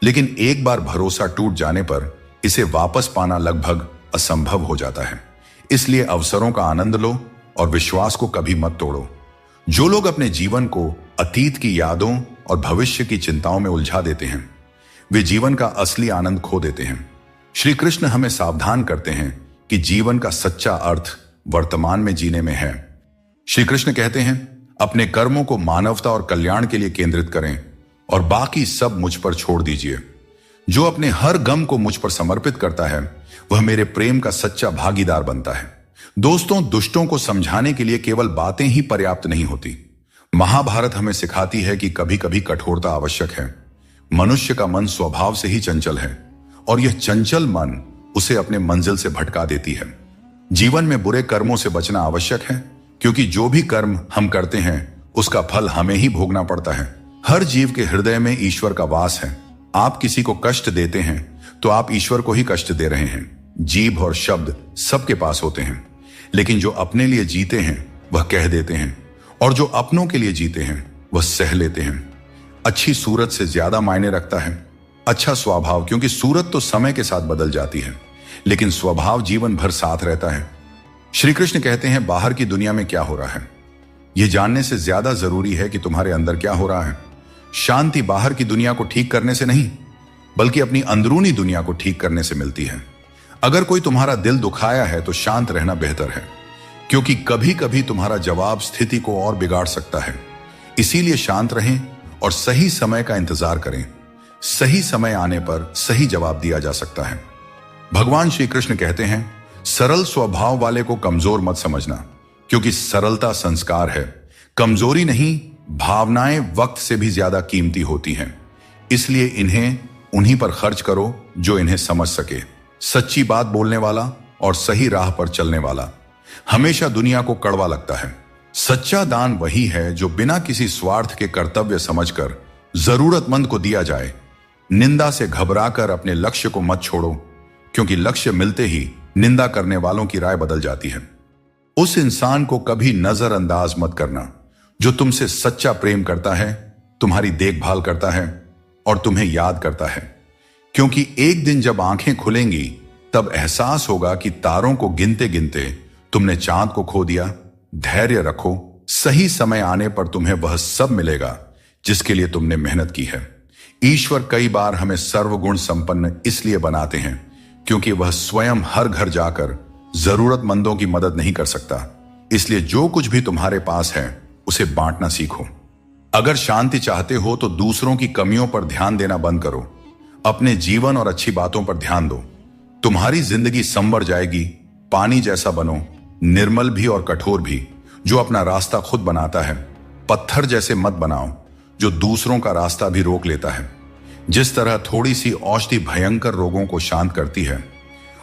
लेकिन एक बार भरोसा टूट जाने पर इसे वापस पाना लगभग असंभव हो जाता है। इसलिए अवसरों का आनंद लो और विश्वास को कभी मत तोड़ो। जो लोग अपने जीवन को अतीत की यादों और भविष्य की चिंताओं में उलझा देते हैं, वे जीवन का असली आनंद खो देते हैं। श्री कृष्ण हमें सावधान करते हैं कि जीवन का सच्चा अर्थ वर्तमान में जीने में है। श्री कृष्ण कहते हैं, अपने कर्मों को मानवता और कल्याण के लिए केंद्रित करें और बाकी सब मुझ पर छोड़ दीजिए। जो अपने हर गम को मुझ पर समर्पित करता है वह मेरे प्रेम का सच्चा भागीदार बनता है। दोस्तों, दुष्टों को समझाने के लिए केवल बातें ही पर्याप्त नहीं होती। महाभारत हमें सिखाती है कि कभी कभी कठोरता आवश्यक है। मनुष्य का मन स्वभाव से ही चंचल है और यह चंचल मन उसे अपने मंजिल से भटका देती है। जीवन में बुरे कर्मों से बचना आवश्यक है, क्योंकि जो भी कर्म हम करते हैं उसका फल हमें ही भोगना पड़ता है। हर जीव के हृदय में ईश्वर का वास है। आप किसी को कष्ट देते हैं तो आप ईश्वर को ही कष्ट दे रहे हैं। जीभ और शब्द सबके पास होते हैं, लेकिन जो अपने लिए जीते हैं वह कह देते हैं, और जो अपनों के लिए जीते हैं वह सह लेते हैं। अच्छी सूरत से ज्यादा मायने रखता है अच्छा स्वभाव, क्योंकि सूरत तो समय के साथ बदल जाती है, लेकिन स्वभाव जीवन भर साथ रहता है। श्री कृष्ण कहते हैं, बाहर की दुनिया में क्या हो रहा है यह जानने से ज्यादा जरूरी है कि तुम्हारे अंदर क्या हो रहा है। शांति बाहर की दुनिया को ठीक करने से नहीं, बल्कि अपनी अंदरूनी दुनिया को ठीक करने से मिलती है। अगर कोई तुम्हारा दिल दुखाया है तो शांत रहना बेहतर है, क्योंकि कभी कभी तुम्हारा जवाब स्थिति को और बिगाड़ सकता है। इसीलिए शांत रहें और सही समय का इंतजार करें। सही समय आने पर सही जवाब दिया जा सकता है। भगवान श्री कृष्ण कहते हैं, सरल स्वभाव वाले को कमजोर मत समझना, क्योंकि सरलता संस्कार है। कमजोरी नहीं, भावनाएं वक्त से भी ज्यादा कीमती होती हैं। इसलिए इन्हें उन्हीं पर खर्च करो जो इन्हें समझ सके। सच्ची बात बोलने वाला और सही राह पर चलने वाला हमेशा दुनिया को कड़वा लगता है। सच्चा दान वही है जो बिना किसी स्वार्थ के कर्तव्य समझकर जरूरतमंद को दिया जाए। निंदा से घबराकर अपने लक्ष्य को मत छोड़ो, क्योंकि लक्ष्य मिलते ही निंदा करने वालों की राय बदल जाती है। उस इंसान को कभी नजरअंदाज मत करना जो तुमसे सच्चा प्रेम करता है, तुम्हारी देखभाल करता है और तुम्हें याद करता है। क्योंकि एक दिन जब आंखें खुलेंगी तब एहसास होगा कि तारों को गिनते गिनते तुमने चांद को खो दिया। धैर्य रखो, सही समय आने पर तुम्हें वह सब मिलेगा जिसके लिए तुमने मेहनत की है। ईश्वर कई बार हमें सर्वगुण संपन्न इसलिए बनाते हैं क्योंकि वह स्वयं हर घर जाकर जरूरतमंदों की मदद नहीं कर सकता। इसलिए जो कुछ भी तुम्हारे पास है उसे बांटना सीखो। अगर शांति चाहते हो तो दूसरों की कमियों पर ध्यान देना बंद करो। अपने जीवन और अच्छी बातों पर ध्यान दो। तुम्हारी जिंदगी संवर जाएगी। पानी जैसा बनो, निर्मल भी और कठोर भी, जो अपना रास्ता खुद बनाता है। पत्थर जैसे मत बनाओ जो दूसरों का रास्ता भी रोक लेता है। जिस तरह थोड़ी सी औषधि भयंकर रोगों को शांत करती है,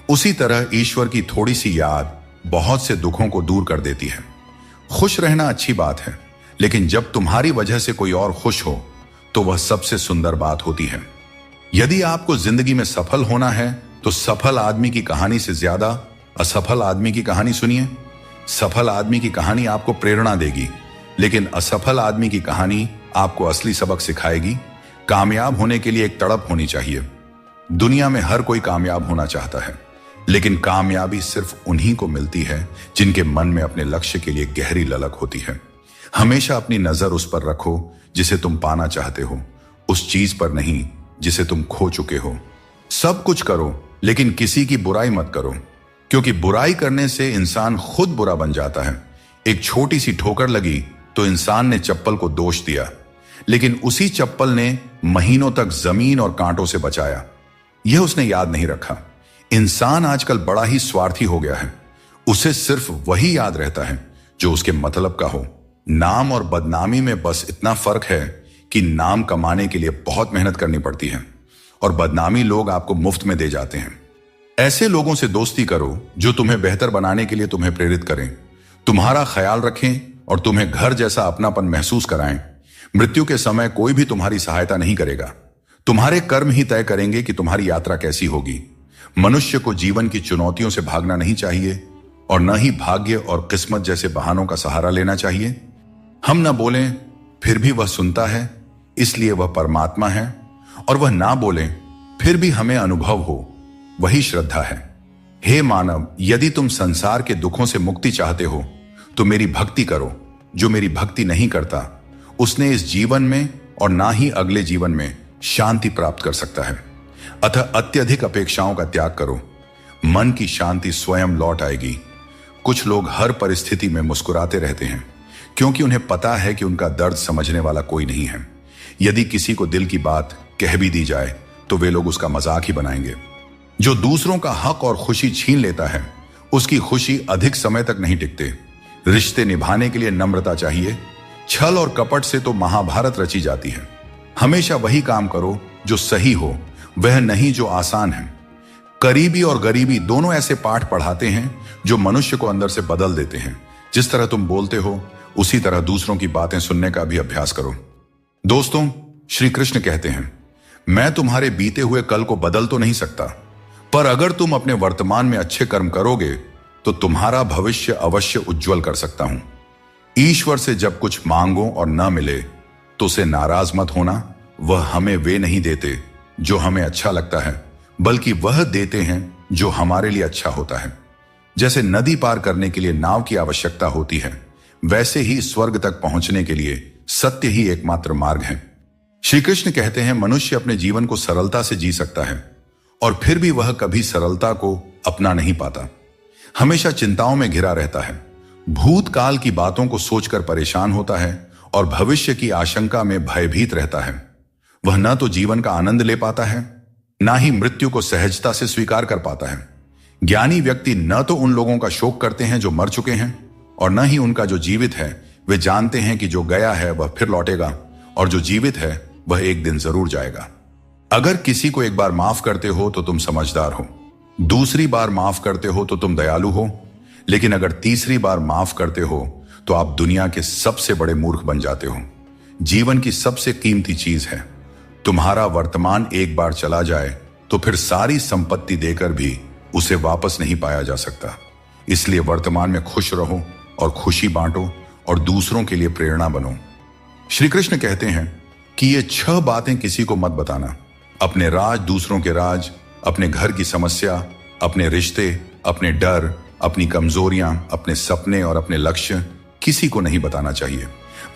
उसी तरह ईश्वर की थोड़ी सी याद बहुत से दुखों को दूर कर देती है। खुश रहना अच्छी बात है, लेकिन जब तुम्हारी वजह से कोई और खुश हो तो वह सबसे सुंदर बात होती है। यदि आपको जिंदगी में सफल होना है तो सफल आदमी की कहानी से ज्यादा असफल आदमी की कहानी सुनिए। सफल आदमी की कहानी आपको प्रेरणा देगी, लेकिन असफल आदमी की कहानी आपको असली सबक सिखाएगी। कामयाब होने के लिए एक तड़प होनी चाहिए। दुनिया में हर कोई कामयाब होना चाहता है, लेकिन कामयाबी सिर्फ उन्हीं को मिलती है जिनके मन में अपने लक्ष्य के लिए गहरी ललक होती है। हमेशा अपनी नजर उस पर रखो जिसे तुम पाना चाहते हो, उस चीज पर नहीं जिसे तुम खो चुके हो। सब कुछ करो, लेकिन किसी की बुराई मत करो, क्योंकि बुराई करने से इंसान खुद बुरा बन जाता है। एक छोटी सी ठोकर लगी तो इंसान ने चप्पल को दोष दिया, लेकिन उसी चप्पल ने महीनों तक जमीन और कांटों से बचाया। यह उसने याद नहीं रखा। इंसान आजकल बड़ा ही स्वार्थी हो गया है। उसे सिर्फ वही याद रहता है जो उसके मतलब का हो। नाम और बदनामी में बस इतना फर्क है कि नाम कमाने के लिए बहुत मेहनत करनी पड़ती है और बदनामी लोग आपको मुफ्त में दे जाते हैं। ऐसे लोगों से दोस्ती करो जो तुम्हें बेहतर बनाने के लिए तुम्हें प्रेरित करें, तुम्हारा ख्याल रखें और तुम्हें घर जैसा अपनापन महसूस कराएं। मृत्यु के समय कोई भी तुम्हारी सहायता नहीं करेगा। तुम्हारे कर्म ही तय करेंगे कि तुम्हारी यात्रा कैसी होगी। मनुष्य को जीवन की चुनौतियों से भागना नहीं चाहिए और न ही भाग्य और किस्मत जैसे बहानों का सहारा लेना चाहिए। हम न बोलें फिर भी वह सुनता है, इसलिए वह परमात्मा है, और वह ना बोलें फिर भी हमें अनुभव हो, वही श्रद्धा है। हे मानव, यदि तुम संसार के दुखों से मुक्ति चाहते हो तो मेरी भक्ति करो। जो मेरी भक्ति नहीं करता उसने इस जीवन में और ना ही अगले जीवन में शांति प्राप्त कर सकता है। अतः अत्यधिक अपेक्षाओं का त्याग करो, मन की शांति स्वयं लौट आएगी। कुछ लोग हर परिस्थिति में मुस्कुराते रहते हैं क्योंकि उन्हें पता है कि उनका दर्द समझने वाला कोई नहीं है। यदि किसी को दिल की बात कह भी दी जाए तो वे लोग उसका मजाक ही बनाएंगे। जो दूसरों का हक और खुशी छीन लेता है उसकी खुशी अधिक समय तक नहीं टिकते। रिश्ते निभाने के लिए नम्रता चाहिए। छल और कपट से तो महाभारत रची जाती है। हमेशा वही काम करो जो सही हो, वह नहीं जो आसान है। करीबी और गरीबी दोनों ऐसे पाठ पढ़ाते हैं जो मनुष्य को अंदर से बदल देते हैं। जिस तरह तुम बोलते हो उसी तरह दूसरों की बातें सुनने का भी अभ्यास करो। दोस्तों, श्री कृष्ण कहते हैं, मैं तुम्हारे बीते हुए कल को बदल तो नहीं सकता, पर अगर तुम अपने वर्तमान में अच्छे कर्म करोगे तो तुम्हारा भविष्य अवश्य उज्जवल कर सकता हूं। ईश्वर से जब कुछ मांगो और न मिले तो उसे नाराज मत होना। वह हमें वे नहीं देते जो हमें अच्छा लगता है, बल्कि वह देते हैं जो हमारे लिए अच्छा होता है। जैसे नदी पार करने के लिए नाव की आवश्यकता होती है, वैसे ही स्वर्ग तक पहुंचने के लिए सत्य ही एकमात्र मार्ग है। श्री कृष्ण कहते हैं, मनुष्य अपने जीवन को सरलता से जी सकता है और फिर भी वह कभी सरलता को अपना नहीं पाता। हमेशा चिंताओं में घिरा रहता है, भूतकाल की बातों को सोचकर परेशान होता है और भविष्य की आशंका में भयभीत रहता है। वह न तो जीवन का आनंद ले पाता है, ना ही मृत्यु को सहजता से स्वीकार कर पाता है। ज्ञानी व्यक्ति न तो उन लोगों का शोक करते हैं जो मर चुके हैं, और न ही उनका जो जीवित है। वे जानते हैं कि जो गया है वह फिर लौटेगा और जो जीवित है वह एक दिन जरूर जाएगा। अगर किसी को एक बार माफ करते हो तो तुम समझदार हो, दूसरी बार माफ करते हो तो तुम दयालु हो, लेकिन अगर तीसरी बार माफ करते हो तो आप दुनिया के सबसे बड़े मूर्ख बन जाते हो। जीवन की सबसे कीमती चीज है। तुम्हारा वर्तमान एक बार चला जाए तो फिर सारी संपत्ति देकर भी उसे वापस नहीं पाया जा सकता। इसलिए वर्तमान में खुश रहो और खुशी बांटो और दूसरों के लिए प्रेरणा बनो। श्री कृष्ण कहते हैं कि ये 6 बातें किसी को मत बताना। अपने राज, दूसरों के राज, अपने घर की समस्या, अपने रिश्ते, अपने डर, अपनी कमजोरियां, अपने सपने और अपने लक्ष्य किसी को नहीं बताना चाहिए।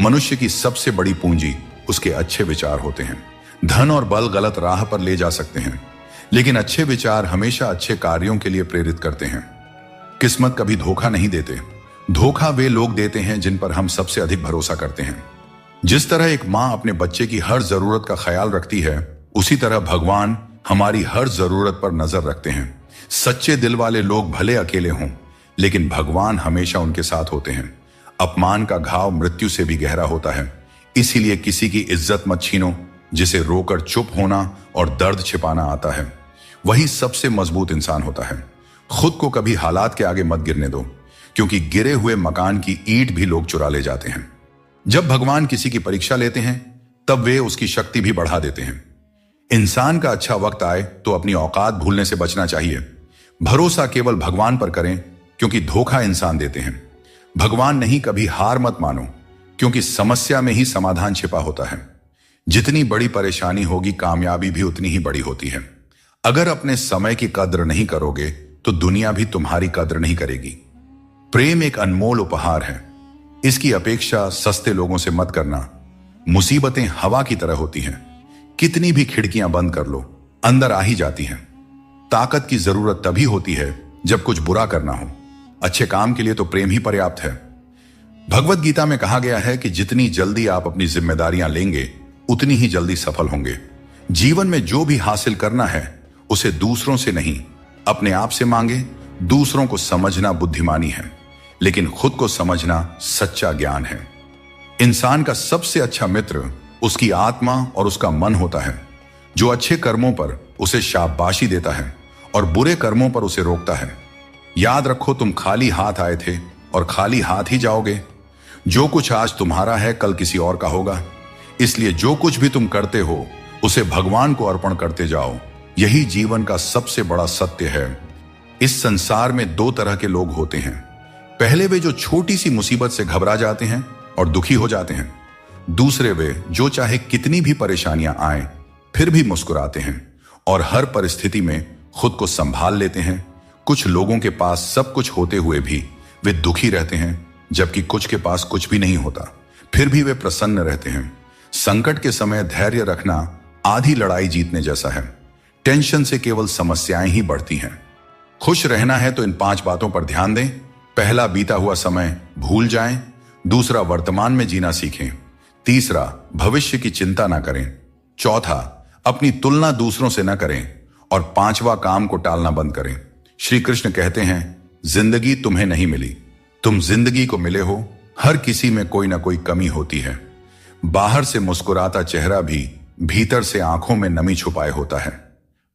मनुष्य की सबसे बड़ी पूंजी उसके अच्छे विचार होते हैं। धन और बल गलत राह पर ले जा सकते हैं, लेकिन अच्छे विचार हमेशा अच्छे कार्यों के लिए प्रेरित करते हैं। किस्मत कभी धोखा नहीं देते। धोखा वे लोग देते हैं जिन पर हम सबसे अधिक भरोसा करते हैं। जिस तरह एक माँ अपने बच्चे की हर जरूरत का ख्याल रखती है, उसी तरह भगवान हमारी हर जरूरत पर नजर रखते हैं। सच्चे दिल वाले लोग भले अकेले हों, लेकिन भगवान हमेशा उनके साथ होते हैं। अपमान का घाव मृत्यु से भी गहरा होता है, इसीलिए किसी की इज्जत मत छीनो। जिसे रोकर चुप होना और दर्द छिपाना आता है, वही सबसे मजबूत इंसान होता है। खुद को कभी हालात के आगे मत गिरने दो, क्योंकि गिरे हुए मकान की ईंट भी लोग चुरा ले जाते हैं। जब भगवान किसी की परीक्षा लेते हैं, तब वे उसकी शक्ति भी बढ़ा देते हैं। इंसान का अच्छा वक्त आए तो अपनी औकात भूलने से बचना चाहिए। भरोसा केवल भगवान पर करें, क्योंकि धोखा इंसान देते हैं। भगवान नहीं, कभी हार मत मानो, क्योंकि समस्या में ही समाधान छिपा होता है। जितनी बड़ी परेशानी होगी, कामयाबी भी उतनी ही बड़ी होती है। अगर अपने समय की कद्र नहीं करोगे तो दुनिया भी तुम्हारी कद्र नहीं करेगी। प्रेम एक अनमोल उपहार है, इसकी अपेक्षा सस्ते लोगों से मत करना। मुसीबतें हवा की तरह होती हैं, कितनी भी खिड़कियां बंद कर लो, अंदर आ ही जाती हैं। ताकत की जरूरत तभी होती है जब कुछ बुरा करना हो। अच्छे काम के लिए तो प्रेम ही पर्याप्त है। भगवत गीता में कहा गया है कि जितनी जल्दी आप अपनी जिम्मेदारियां लेंगे, उतनी ही जल्दी सफल होंगे। जीवन में जो भी हासिल करना है, उसे दूसरों से नहीं, अपने आप से मांगे। दूसरों को समझना बुद्धिमानी है, लेकिन खुद को समझना सच्चा ज्ञान है। इंसान का सबसे अच्छा मित्र उसकी आत्मा और उसका मन होता है, जो अच्छे कर्मों पर उसे शाबाशी देता है और बुरे कर्मों पर उसे रोकता है। याद रखो, तुम खाली हाथ आए थे और खाली हाथ ही जाओगे। जो कुछ आज तुम्हारा है, कल किसी और का होगा। इसलिए जो कुछ भी तुम करते हो, उसे भगवान को अर्पण करते जाओ। यही जीवन का सबसे बड़ा सत्य है। इस संसार में 2 तरह के लोग होते हैं। पहले वे जो छोटी सी मुसीबत से घबरा जाते हैं और दुखी हो जाते हैं। दूसरे वे जो चाहे कितनी भी परेशानियां आए फिर भी मुस्कुराते हैं और हर परिस्थिति में खुद को संभाल लेते हैं। कुछ लोगों के पास सब कुछ होते हुए भी वे दुखी रहते हैं, जबकि कुछ के पास कुछ भी नहीं होता, फिर भी वे प्रसन्न रहते हैं। संकट के समय धैर्य रखना आधी लड़ाई जीतने जैसा है। टेंशन से केवल समस्याएं ही बढ़ती हैं। खुश रहना है तो इन 5 बातों पर ध्यान दें। पहला, बीता हुआ समय भूल जाएं। दूसरा, वर्तमान में जीना सीखें। तीसरा, भविष्य की चिंता ना करें। चौथा, अपनी तुलना दूसरों से ना करें। और 5वां, काम को टालना बंद करें। श्री कृष्ण कहते हैं, जिंदगी तुम्हें नहीं मिली, तुम जिंदगी को मिले हो। हर किसी में कोई ना कोई कमी होती है। बाहर से मुस्कुराता चेहरा भी भीतर से आंखों में नमी छुपाए होता है।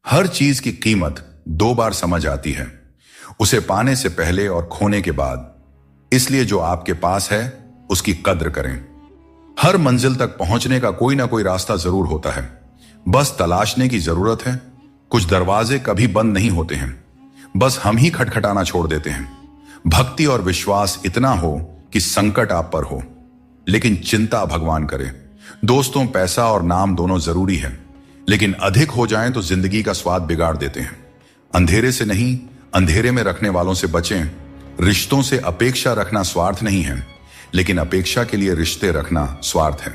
हर चीज की कीमत 2 बार समझ आती है, उसे पाने से पहले और खोने के बाद। इसलिए जो आपके पास है उसकी कद्र करें। हर मंजिल तक पहुंचने का कोई ना कोई रास्ता जरूर होता है, बस तलाशने की जरूरत है। कुछ दरवाजे कभी बंद नहीं होते हैं, बस हम ही खटखटाना छोड़ देते हैं। भक्ति और विश्वास इतना हो कि संकट आप पर हो, लेकिन चिंता भगवान करे। दोस्तों, पैसा और नाम दोनों जरूरी है, लेकिन अधिक हो जाएं तो जिंदगी का स्वाद बिगाड़ देते हैं। अंधेरे से नहीं, अंधेरे में रखने वालों से बचें। रिश्तों से अपेक्षा रखना स्वार्थ नहीं है, लेकिन अपेक्षा के लिए रिश्ते रखना स्वार्थ है।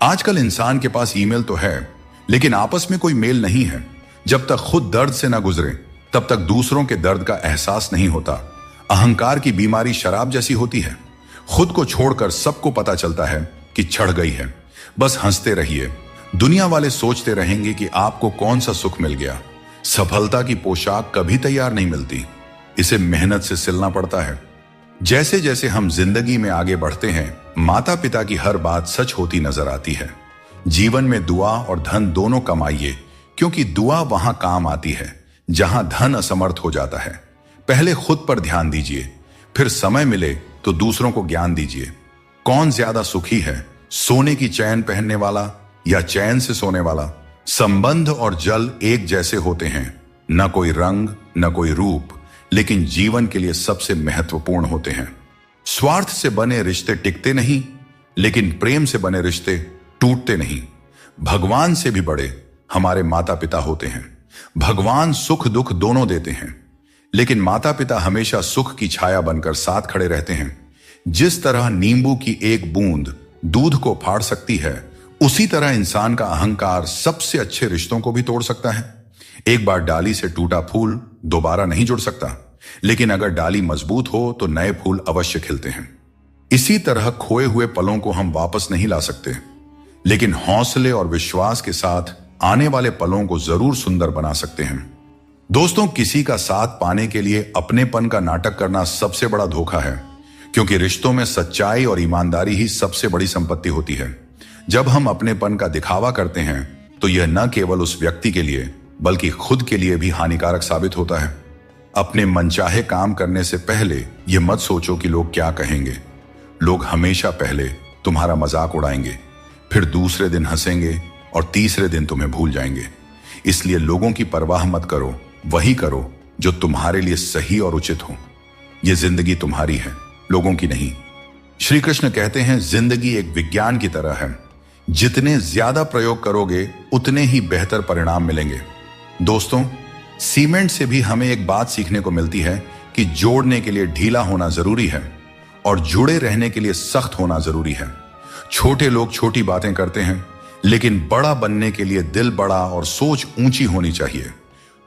आजकल इंसान के पास ईमेल तो है, लेकिन आपस में कोई मेल नहीं है। जब तक खुद दर्द से ना गुजरे, तब तक दूसरों के दर्द का एहसास नहीं होता। अहंकार की बीमारी शराब जैसी होती है। खुद को छोड़कर सबको पता चलता है कि छड़ गई है। बस हंसते रहिए। दुनिया वाले सोचते रहेंगे कि आपको कौन सा सुख मिल गया। सफलता की पोशाक कभी तैयार नहीं मिलती, इसे मेहनत से सिलना पड़ता है। जैसे जैसे हम जिंदगी में आगे बढ़ते हैं, माता पिता की हर बात सच होती नजर आती है। जीवन में दुआ और धन दोनों कमाइए, क्योंकि दुआ वहां काम आती है जहां धन असमर्थ हो जाता है। पहले खुद पर ध्यान दीजिए, फिर समय मिले तो दूसरों को ज्ञान दीजिए। कौन ज्यादा सुखी है, सोने की चैन पहनने वाला या चैन से सोने वाला? संबंध और जल एक जैसे होते हैं, न कोई रंग न कोई रूप, लेकिन जीवन के लिए सबसे महत्वपूर्ण होते हैं। स्वार्थ से बने रिश्ते टिकते नहीं, लेकिन प्रेम से बने रिश्ते टूटते नहीं। भगवान से भी बड़े हमारे माता पिता होते हैं। भगवान सुख दुख दोनों देते हैं, लेकिन माता पिता हमेशा सुख की छाया बनकर साथ खड़े रहते हैं। जिस तरह नींबू की एक बूंद दूध को फाड़ सकती है, उसी तरह इंसान का अहंकार सबसे अच्छे रिश्तों को भी तोड़ सकता है। एक बार डाली से टूटा फूल दोबारा नहीं जुड़ सकता, लेकिन अगर डाली मजबूत हो तो नए फूल अवश्य खिलते हैं। इसी तरह खोए हुए पलों को हम वापस नहीं ला सकते, लेकिन हौसले और विश्वास के साथ आने वाले पलों को जरूर सुंदर बना सकते हैं। दोस्तों, किसी का साथ पाने के लिए अपनेपन का नाटक करना सबसे बड़ा धोखा है, क्योंकि रिश्तों में सच्चाई और ईमानदारी ही सबसे बड़ी संपत्ति होती है। जब हम अपनेपन का दिखावा करते हैं तो यह न केवल उस व्यक्ति के लिए बल्कि खुद के लिए भी हानिकारक साबित होता है। अपने मनचाहे काम करने से पहले यह मत सोचो कि लोग क्या कहेंगे। लोग हमेशा पहले तुम्हारा मजाक उड़ाएंगे, फिर दूसरे दिन हंसेंगे और तीसरे दिन तुम्हें भूल जाएंगे। इसलिए लोगों की परवाह मत करो, वही करो जो तुम्हारे लिए सही और उचित हो। यह जिंदगी तुम्हारी है, लोगों की नहीं। श्री कृष्ण कहते हैं, जिंदगी एक विज्ञान की तरह है, जितने ज्यादा प्रयोग करोगे उतने ही बेहतर परिणाम मिलेंगे। दोस्तों, सीमेंट से भी हमें एक बात सीखने को मिलती है कि जोड़ने के लिए ढीला होना जरूरी है और जुड़े रहने के लिए सख्त होना जरूरी है। छोटे लोग छोटी बातें करते हैं, लेकिन बड़ा बनने के लिए दिल बड़ा और सोच ऊंची होनी चाहिए।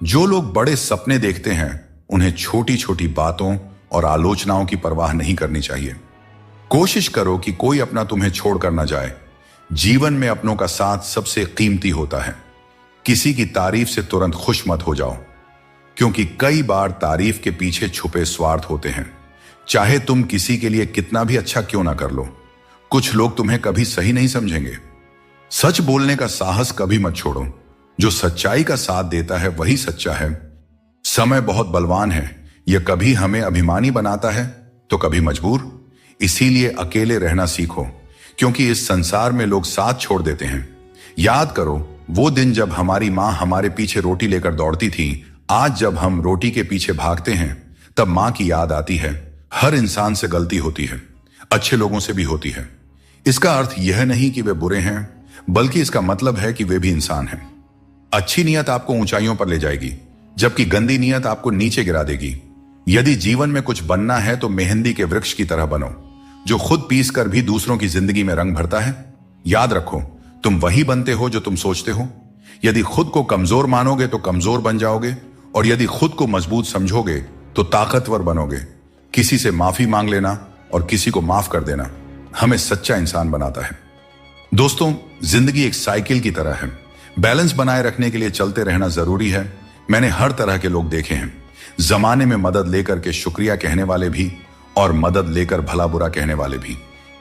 जो लोग बड़े सपने देखते हैं, उन्हें छोटी छोटी बातों और आलोचनाओं की परवाह नहीं करनी चाहिए। कोशिश करो कि कोई अपना तुम्हें छोड़कर न जाए। जीवन में अपनों का साथ सबसे कीमती होता है। किसी की तारीफ से तुरंत खुश मत हो जाओ, क्योंकि कई बार तारीफ के पीछे छुपे स्वार्थ होते हैं। चाहे तुम किसी के लिए कितना भी अच्छा क्यों ना कर लो, कुछ लोग तुम्हें कभी सही नहीं समझेंगे। सच बोलने का साहस कभी मत छोड़ो। जो सच्चाई का साथ देता है वही सच्चा है। समय बहुत बलवान है, यह कभी हमें अभिमानी बनाता है तो कभी मजबूर। इसीलिए अकेले रहना सीखो, क्योंकि इस संसार में लोग साथ छोड़ देते हैं। याद करो वो दिन जब हमारी मां हमारे पीछे रोटी लेकर दौड़ती थी। आज जब हम रोटी के पीछे भागते हैं, तब मां की याद आती है। हर इंसान से गलती होती है, अच्छे लोगों से भी होती है। इसका अर्थ यह नहीं कि वे बुरे हैं, बल्कि इसका मतलब है कि वे भी इंसान हैं। अच्छी नीयत आपको ऊंचाइयों पर ले जाएगी, जबकि गंदी नीयत आपको नीचे गिरा देगी। यदि जीवन में कुछ बनना है तो मेहंदी के वृक्ष की तरह बनो, जो खुद पीस कर भी दूसरों की जिंदगी में रंग भरता है। याद रखो, तुम वही बनते हो जो तुम सोचते हो। यदि खुद को कमजोर मानोगे तो कमजोर बन जाओगे, और यदि खुद को मजबूत समझोगे तो ताकतवर बनोगे। किसी से माफी मांग लेना और किसी को माफ कर देना हमें सच्चा इंसान बनाता है। दोस्तों, जिंदगी एक साइकिल की तरह है। बैलेंस बनाए रखने के लिए चलते रहना जरूरी है। मैंने हर तरह के लोग देखे हैं, जमाने में मदद लेकर के शुक्रिया कहने वाले भी और मदद लेकर भला बुरा कहने वाले भी।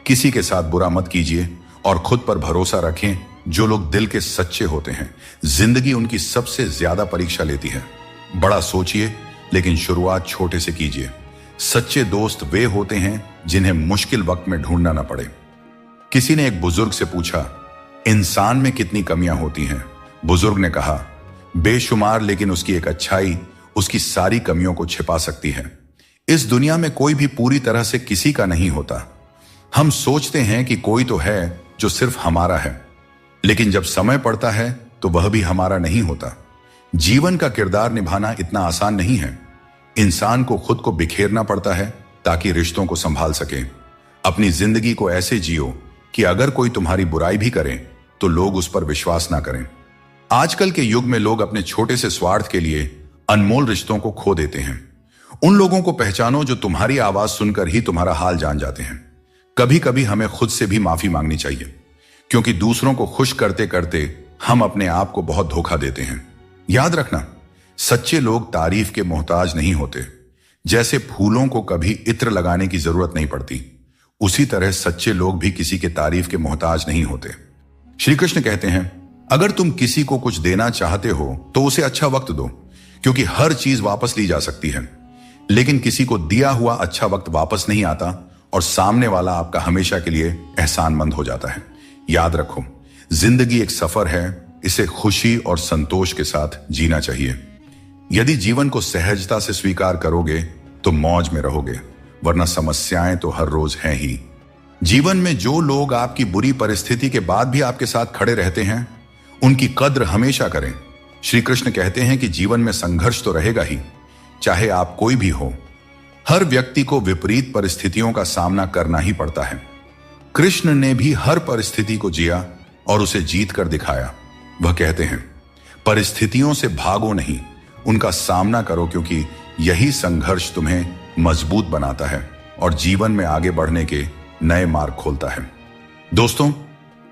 किसी के साथ बुरा मत कीजिए और खुद पर भरोसा रखें। जो लोग दिल के सच्चे होते हैं, जिंदगी उनकी सबसे ज्यादा परीक्षा लेती है। बड़ा सोचिए, लेकिन शुरुआत छोटे से कीजिए। सच्चे दोस्त वे होते हैं जिन्हें मुश्किल वक्त में ढूंढना न पड़े। किसी ने एक बुजुर्ग से पूछा, इंसान में कितनी कमियां होती हैं? बुजुर्ग ने कहा, बेशुमार, लेकिन उसकी एक अच्छाई उसकी सारी कमियों को छिपा सकती है। इस दुनिया में कोई भी पूरी तरह से किसी का नहीं होता। हम सोचते हैं कि कोई तो है जो सिर्फ हमारा है, लेकिन जब समय पड़ता है तो वह भी हमारा नहीं होता। जीवन का किरदार निभाना इतना आसान नहीं है। इंसान को खुद को बिखेरना पड़ता है ताकि रिश्तों को संभाल सके। अपनी जिंदगी को ऐसे जियो कि अगर कोई तुम्हारी बुराई भी करे तो लोग उस पर विश्वास ना करें। आजकल के युग में लोग अपने छोटे से स्वार्थ के लिए अनमोल रिश्तों को खो देते हैं। उन लोगों को पहचानो जो तुम्हारी आवाज सुनकर ही तुम्हारा हाल जान जाते हैं। कभी कभी हमें खुद से भी माफी मांगनी चाहिए, क्योंकि दूसरों को खुश करते करते हम अपने आप को बहुत धोखा देते हैं। याद रखना, सच्चे लोग तारीफ के मोहताज नहीं होते। जैसे फूलों को कभी इत्र लगाने की जरूरत नहीं पड़ती, उसी तरह सच्चे लोग भी किसी के तारीफ के मोहताज नहीं होते। श्री कृष्ण कहते हैं, अगर तुम किसी को कुछ देना चाहते हो तो उसे अच्छा वक्त दो, क्योंकि हर चीज वापस ली जा सकती है, लेकिन किसी को दिया हुआ अच्छा वक्त वापस नहीं आता और सामने वाला आपका हमेशा के लिए एहसानमंद हो जाता है। याद रखो, जिंदगी एक सफर है, इसे खुशी और संतोष के साथ जीना चाहिए। यदि जीवन को सहजता से स्वीकार करोगे तो मौज में रहोगे, वरना समस्याएं तो हर रोज हैं ही। जीवन में जो लोग आपकी बुरी परिस्थिति के बाद भी आपके साथ खड़े रहते हैं, उनकी कद्र हमेशा करें। श्री कृष्ण कहते हैं कि जीवन में संघर्ष तो रहेगा ही, चाहे आप कोई भी हो। हर व्यक्ति को विपरीत परिस्थितियों का सामना करना ही पड़ता है। कृष्ण ने भी हर परिस्थिति को जिया और उसे जीत कर दिखाया। वह कहते हैं, परिस्थितियों से भागो नहीं, उनका सामना करो, क्योंकि यही संघर्ष तुम्हें मजबूत बनाता है और जीवन में आगे बढ़ने के नए मार्ग खोलता है। दोस्तों,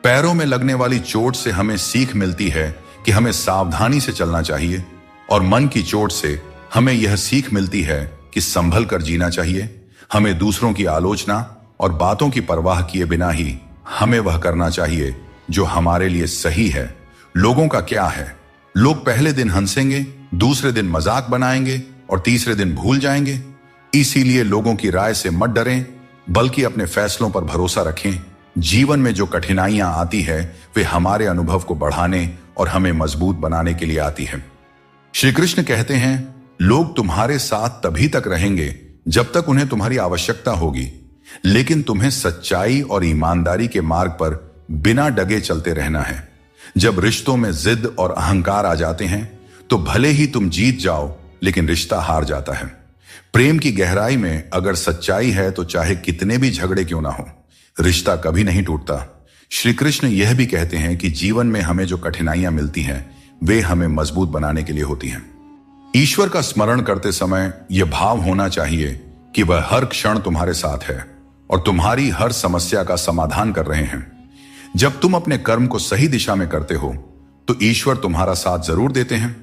पैरों में लगने वाली चोट से हमें सीख मिलती है कि हमें सावधानी से चलना चाहिए, और मन की चोट से हमें यह सीख मिलती है कि संभल कर जीना चाहिए। हमें दूसरों की आलोचना और बातों की परवाह किए बिना ही हमें वह करना चाहिए जो हमारे लिए सही है। लोगों का क्या है, लोग पहले दिन हंसेंगे, दूसरे दिन मजाक बनाएंगे और तीसरे दिन भूल जाएंगे। इसीलिए लोगों की राय से मत डरें, बल्कि अपने फैसलों पर भरोसा रखें। जीवन में जो कठिनाइयां आती है वे हमारे अनुभव को बढ़ाने और हमें मजबूत बनाने के लिए आती है। श्री कृष्ण कहते हैं, लोग तुम्हारे साथ तभी तक रहेंगे जब तक उन्हें तुम्हारी आवश्यकता होगी, लेकिन तुम्हें सच्चाई और ईमानदारी के मार्ग पर बिना डगे चलते रहना है। जब रिश्तों में जिद और अहंकार आ जाते हैं तो भले ही तुम जीत जाओ, लेकिन रिश्ता हार जाता है। प्रेम की गहराई में अगर सच्चाई है तो चाहे कितने भी झगड़े क्यों ना हो, रिश्ता कभी नहीं टूटता। श्री कृष्ण यह भी कहते हैं कि जीवन में हमें जो कठिनाइयां मिलती हैं वे हमें मजबूत बनाने के लिए होती हैं। ईश्वर का स्मरण करते समय यह भाव होना चाहिए कि वह हर क्षण तुम्हारे साथ है और तुम्हारी हर समस्या का समाधान कर रहे हैं। जब तुम अपने कर्म को सही दिशा में करते हो तो ईश्वर तुम्हारा साथ जरूर देते हैं।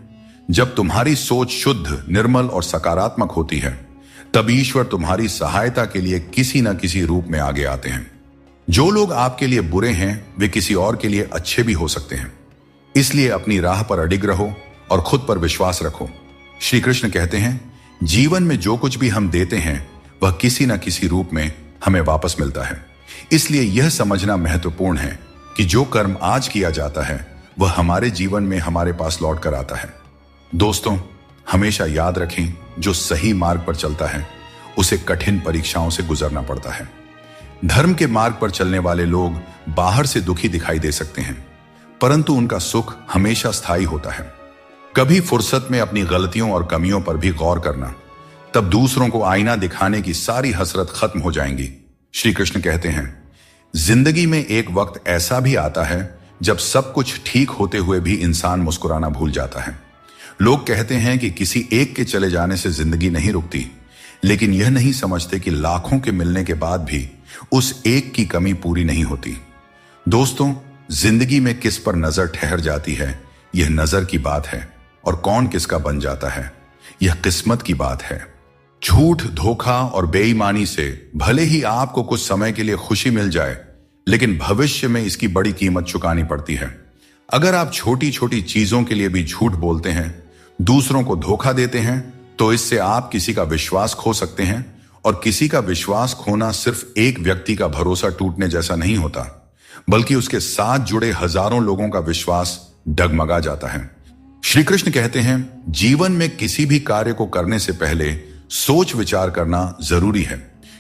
जब तुम्हारी सोच शुद्ध, निर्मल और सकारात्मक होती है, तब ईश्वर तुम्हारी सहायता के लिए किसी न किसी रूप में आगे आते हैं। जो लोग आपके लिए बुरे हैं वे किसी और के लिए अच्छे भी हो सकते हैं। इसलिए अपनी राह पर अडिग रहो और खुद पर विश्वास रखो। श्री कृष्ण कहते हैं, जीवन में जो कुछ भी हम देते हैं वह किसी न किसी रूप में हमें वापस मिलता है। इसलिए यह समझना महत्वपूर्ण है कि जो कर्म आज किया जाता है वह हमारे जीवन में हमारे पास लौट कर आता है। दोस्तों, हमेशा याद रखें, जो सही मार्ग पर चलता है उसे कठिन परीक्षाओं से गुजरना पड़ता है। धर्म के मार्ग पर चलने वाले लोग बाहर से दुखी दिखाई दे सकते हैं, परंतु उनका सुख हमेशा स्थायी होता है। कभी फुर्सत में अपनी गलतियों और कमियों पर भी गौर करना, तब दूसरों को आईना दिखाने की सारी हसरत खत्म हो जाएंगी। श्री कृष्ण कहते हैं, जिंदगी में एक वक्त ऐसा भी आता है जब सब कुछ ठीक होते हुए भी इंसान मुस्कुराना भूल जाता है। लोग कहते हैं कि किसी एक के चले जाने से जिंदगी नहीं रुकती, लेकिन यह नहीं समझते कि लाखों के मिलने के बाद भी उस एक की कमी पूरी नहीं होती। दोस्तों, जिंदगी में किस पर नजर ठहर जाती है, यह नजर की बात है, और कौन किसका बन जाता है, यह किस्मत की बात है। झूठ, धोखा और बेईमानी से भले ही आपको कुछ समय के लिए खुशी मिल जाए, लेकिन भविष्य में इसकी बड़ी कीमत चुकानी पड़ती है। अगर आप छोटी छोटी चीजों के लिए भी झूठ बोलते हैं, दूसरों को धोखा देते हैं, तो इससे आप किसी का विश्वास खो सकते हैं। और किसी का विश्वास खोना सिर्फ एक व्यक्ति का भरोसा टूटने जैसा नहीं होता, बल्कि उसके साथ जुड़े हजारों लोगों का विश्वास डगमगा जाता है। श्री कृष्ण कहते हैं, जीवन में किसी भी कार्य को करने से पहले सोच विचार करना जरूरी है,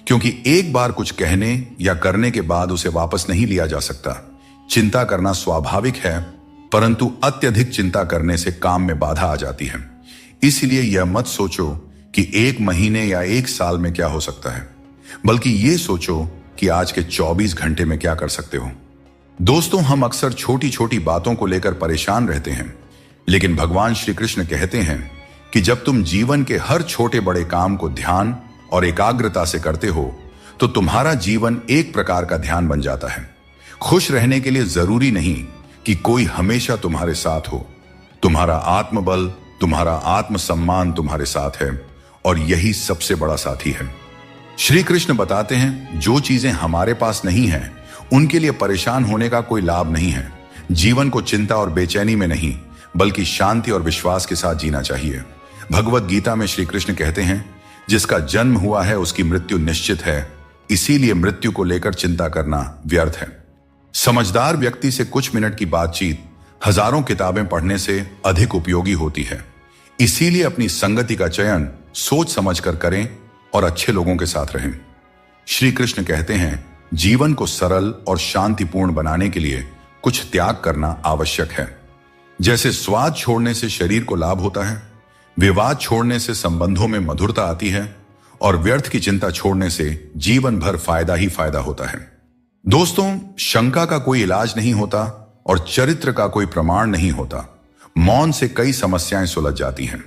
क्योंकि एक बार कुछ कहने या करने के बाद उसे वापस नहीं लिया जा सकता। चिंता करना स्वाभाविक है, परंतु अत्यधिक चिंता करने से काम में बाधा आ जाती है। इसलिए यह मत सोचो कि एक महीने या एक साल में क्या हो सकता है, बल्कि यह सोचो कि आज के 24 घंटे में क्या कर सकते हो। दोस्तों, हम अक्सर छोटी छोटी बातों को लेकर परेशान रहते हैं, लेकिन भगवान श्री कृष्ण कहते हैं कि जब तुम जीवन के हर छोटे बड़े काम को ध्यान और एकाग्रता से करते हो, तो तुम्हारा जीवन एक प्रकार का ध्यान बन जाता है। खुश रहने के लिए जरूरी नहीं कि कोई हमेशा तुम्हारे साथ हो। तुम्हारा आत्मबल, तुम्हारा आत्मसम्मान तुम्हारे साथ है, और यही सबसे बड़ा साथी है। श्री कृष्ण बताते हैं, जो चीजें हमारे पास नहीं हैं, उनके लिए परेशान होने का कोई लाभ नहीं है। जीवन को चिंता और बेचैनी में नहीं, बल्कि शांति और विश्वास के साथ जीना चाहिए। भगवत गीता में श्री कृष्ण कहते हैं, जिसका जन्म हुआ है उसकी मृत्यु निश्चित है, इसीलिए मृत्यु को लेकर चिंता करना व्यर्थ है। समझदार व्यक्ति से कुछ मिनट की बातचीत हजारों किताबें पढ़ने से अधिक उपयोगी होती है। इसीलिए अपनी संगति का चयन सोच समझकर करें और अच्छे लोगों के साथ रहें। श्री कृष्ण कहते हैं, जीवन को सरल और शांतिपूर्ण बनाने के लिए कुछ त्याग करना आवश्यक है। जैसे स्वाद छोड़ने से शरीर को लाभ होता है, विवाद छोड़ने से संबंधों में मधुरता आती है, और व्यर्थ की चिंता छोड़ने से जीवन भर फायदा ही फायदा होता है। दोस्तों, शंका का कोई इलाज नहीं होता और चरित्र का कोई प्रमाण नहीं होता। मौन से कई समस्याएं सुलझ जाती हैं।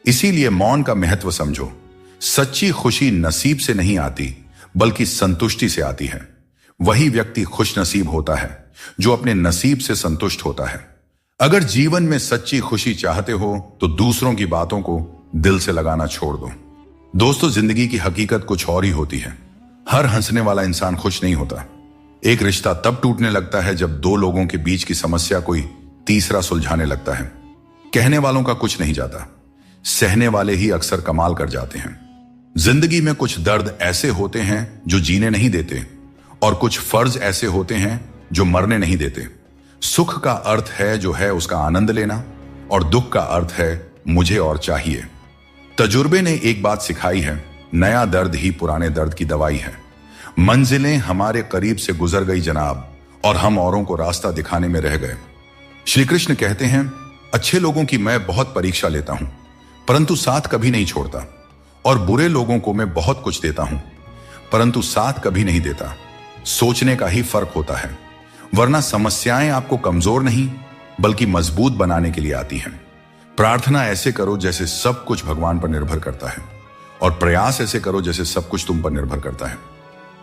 इसीलिए मौन का महत्व समझो। सच्ची खुशी नसीब से नहीं आती, बल्कि संतुष्टि से आती है। वही व्यक्ति खुश नसीब होता है जो अपने नसीब से संतुष्ट होता है। अगर जीवन में सच्ची खुशी चाहते हो तो दूसरों की बातों को दिल से लगाना छोड़ दो। दोस्तों, जिंदगी की हकीकत कुछ और ही होती है। हर हंसने वाला इंसान खुश नहीं होता। एक रिश्ता तब टूटने लगता है जब दो लोगों के बीच की समस्या कोई तीसरा सुलझाने लगता है। कहने वालों का कुछ नहीं जाता, सहने वाले ही अक्सर कमाल कर जाते हैं। जिंदगी में कुछ दर्द ऐसे होते हैं जो जीने नहीं देते, और कुछ फर्ज ऐसे होते हैं जो मरने नहीं देते। सुख का अर्थ है जो है उसका आनंद लेना, और दुख का अर्थ है मुझे और चाहिए। तजुर्बे ने एक बात सिखाई है, नया दर्द ही पुराने दर्द की दवाई है। मंजिलें हमारे करीब से गुजर गई जनाब, और हम औरों को रास्ता दिखाने में रह गए। श्री कृष्ण कहते हैं, अच्छे लोगों की मैं बहुत परीक्षा लेता हूं, परंतु साथ कभी नहीं छोड़ता, और बुरे लोगों को मैं बहुत कुछ देता हूं, परंतु साथ कभी नहीं देता। सोचने का ही फर्क होता है, वरना समस्याएं आपको कमजोर नहीं बल्कि मजबूत बनाने के लिए आती हैं। प्रार्थना ऐसे करो जैसे सब कुछ भगवान पर निर्भर करता है, और प्रयास ऐसे करो जैसे सब कुछ तुम पर निर्भर करता है।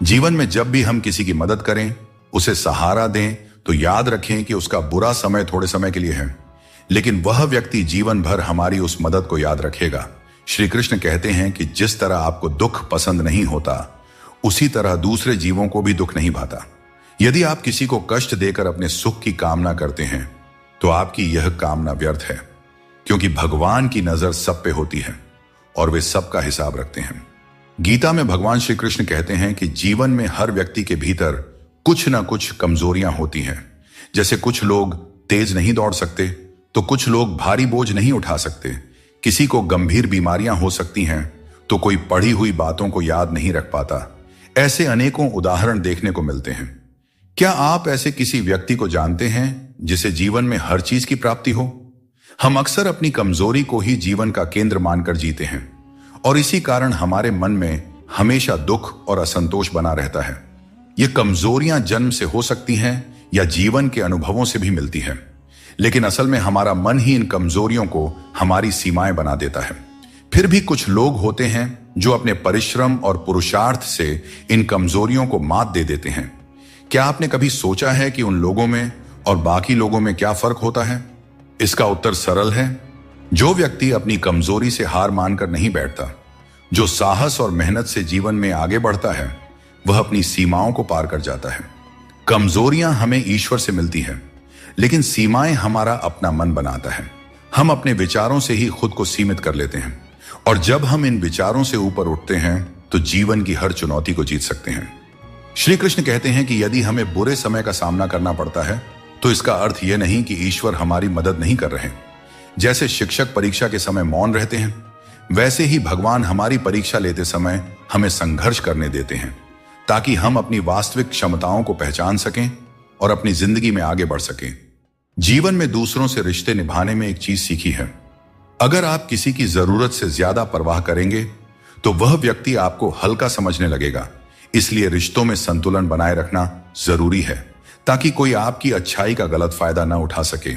जीवन में जब भी हम किसी की मदद करें, उसे सहारा दें, तो याद रखें कि उसका बुरा समय थोड़े समय के लिए है, लेकिन वह व्यक्ति जीवन भर हमारी उस मदद को याद रखेगा। श्री कृष्ण कहते हैं कि जिस तरह आपको दुख पसंद नहीं होता, उसी तरह दूसरे जीवों को भी दुख नहीं भाता। यदि आप किसी को कष्ट देकर अपने सुख की कामना करते हैं, तो आपकी यह कामना व्यर्थ है, क्योंकि भगवान की नजर सब पे होती है और वे सबका हिसाब रखते हैं। गीता में भगवान श्री कृष्ण कहते हैं कि जीवन में हर व्यक्ति के भीतर कुछ ना कुछ कमजोरियां होती हैं। जैसे कुछ लोग तेज नहीं दौड़ सकते, तो कुछ लोग भारी बोझ नहीं उठा सकते, किसी को गंभीर बीमारियां हो सकती हैं, तो कोई पढ़ी हुई बातों को याद नहीं रख पाता। ऐसे अनेकों उदाहरण देखने को मिलते हैं। क्या आप ऐसे किसी व्यक्ति को जानते हैं जिसे जीवन में हर चीज की प्राप्ति हो? हम अक्सर अपनी कमजोरी को ही जीवन का केंद्र मानकर जीते हैं, और इसी कारण हमारे मन में हमेशा दुख और असंतोष बना रहता है। ये कमजोरियां जन्म से हो सकती हैं या जीवन के अनुभवों से भी मिलती है। लेकिन असल में हमारा मन ही इन कमजोरियों को हमारी सीमाएं बना देता है। फिर भी कुछ लोग होते हैं जो अपने परिश्रम और पुरुषार्थ से इन कमजोरियों को मात दे देते हैं। क्या आपने कभी सोचा है कि उन लोगों में और बाकी लोगों में क्या फर्क होता है? इसका उत्तर सरल है। जो व्यक्ति अपनी कमजोरी से हार मानकर नहीं बैठता, जो साहस और मेहनत से जीवन में आगे बढ़ता है, वह अपनी सीमाओं को पार कर जाता है। कमजोरियां हमें ईश्वर से मिलती हैं, लेकिन सीमाएं हमारा अपना मन बनाता है। हम अपने विचारों से ही खुद को सीमित कर लेते हैं, और जब हम इन विचारों से ऊपर उठते हैं तो जीवन की हर चुनौती को जीत सकते हैं। श्री कृष्ण कहते हैं कि यदि हमें बुरे समय का सामना करना पड़ता है तो इसका अर्थ यह नहीं कि ईश्वर हमारी मदद नहीं कर रहे। जैसे शिक्षक परीक्षा के समय मौन रहते हैं, वैसे ही भगवान हमारी परीक्षा लेते समय हमें संघर्ष करने देते हैं, ताकि हम अपनी वास्तविक क्षमताओं को पहचान सकें और अपनी जिंदगी में आगे बढ़ सकें। जीवन में दूसरों से रिश्ते निभाने में एक चीज सीखी है। अगर आप किसी की जरूरत से ज्यादा परवाह करेंगे तो वह व्यक्ति आपको हल्का समझने लगेगा। इसलिए रिश्तों में संतुलन बनाए रखना जरूरी है, ताकि कोई आपकी अच्छाई का गलत फायदा न उठा सके।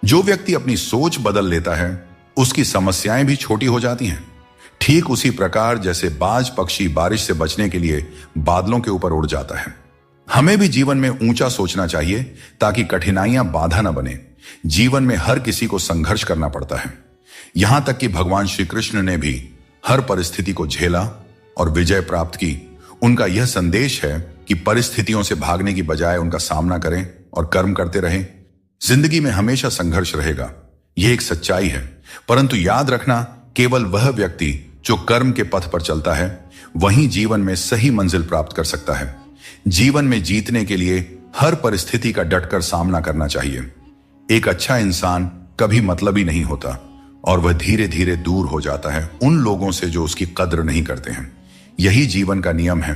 जो व्यक्ति अपनी सोच बदल लेता है, उसकी समस्याएं भी छोटी हो जाती हैं। ठीक उसी प्रकार जैसे बाज पक्षी बारिश से बचने के लिए बादलों के ऊपर उड़ जाता है। हमें भी जीवन में ऊंचा सोचना चाहिए, ताकि कठिनाइयां बाधा न बने। जीवन में हर किसी को संघर्ष करना पड़ता है। यहां तक कि भगवान श्री कृष्ण ने भी हर परिस्थिति को झेला और विजय प्राप्त की। उनका यह संदेश है कि परिस्थितियों से भागने की बजाय उनका सामना करें और कर्म करते रहें। जिंदगी में हमेशा संघर्ष रहेगा, यह एक सच्चाई है। परंतु याद रखना, केवल वह व्यक्ति जो कर्म के पथ पर चलता है, वही जीवन में सही मंजिल प्राप्त कर सकता है। जीवन में जीतने के लिए हर परिस्थिति का डटकर सामना करना चाहिए। एक अच्छा इंसान कभी मतलबी नहीं होता, और वह धीरे धीरे दूर हो जाता है उन लोगों से जो उसकी कद्र नहीं करते हैं। यही जीवन का नियम है,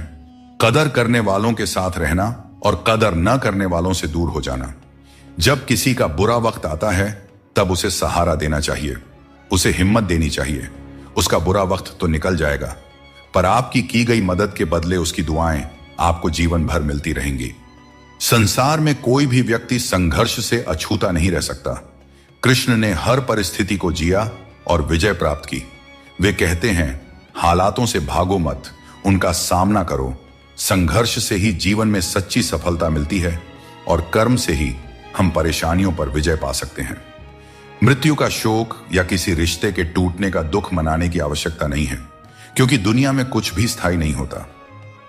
कदर करने वालों के साथ रहना और कदर न करने वालों से दूर हो जाना। जब किसी का बुरा वक्त आता है, तब उसे सहारा देना चाहिए, उसे हिम्मत देनी चाहिए। उसका बुरा वक्त तो निकल जाएगा, पर आपकी की गई मदद के बदले उसकी दुआएं आपको जीवन भर मिलती रहेंगी। संसार में कोई भी व्यक्ति संघर्ष से अछूता नहीं रह सकता। कृष्ण ने हर परिस्थिति को जिया और विजय प्राप्त की। वे कहते हैं, हालातों से भागो मत, उनका सामना करो। संघर्ष से ही जीवन में सच्ची सफलता मिलती है, और कर्म से ही हम परेशानियों पर विजय पा सकते हैं। मृत्यु का शोक या किसी रिश्ते के टूटने का दुख मनाने की आवश्यकता नहीं है, क्योंकि दुनिया में कुछ भी स्थायी नहीं होता।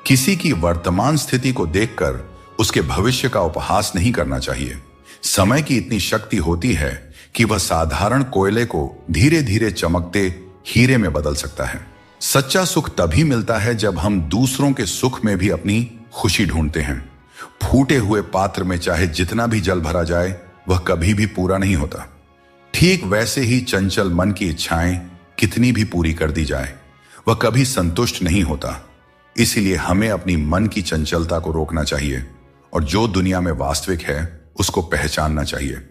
किसी की वर्तमान स्थिति को देखकर उसके भविष्य का उपहास नहीं करना चाहिए। समय की इतनी शक्ति होती है कि वह साधारण कोयले को धीरे धीरे चमकते हीरे में बदल सकता है। सच्चा सुख तभी मिलता है जब हम दूसरों के सुख में भी अपनी खुशी ढूंढते हैं। फूटे हुए पात्र में चाहे जितना भी जल भरा जाए, वह कभी भी पूरा नहीं होता। ठीक वैसे ही चंचल मन की इच्छाएं कितनी भी पूरी कर दी जाए, वह कभी संतुष्ट नहीं होता। इसीलिए हमें अपनी मन की चंचलता को रोकना चाहिए, और जो दुनिया में वास्तविक है उसको पहचानना चाहिए।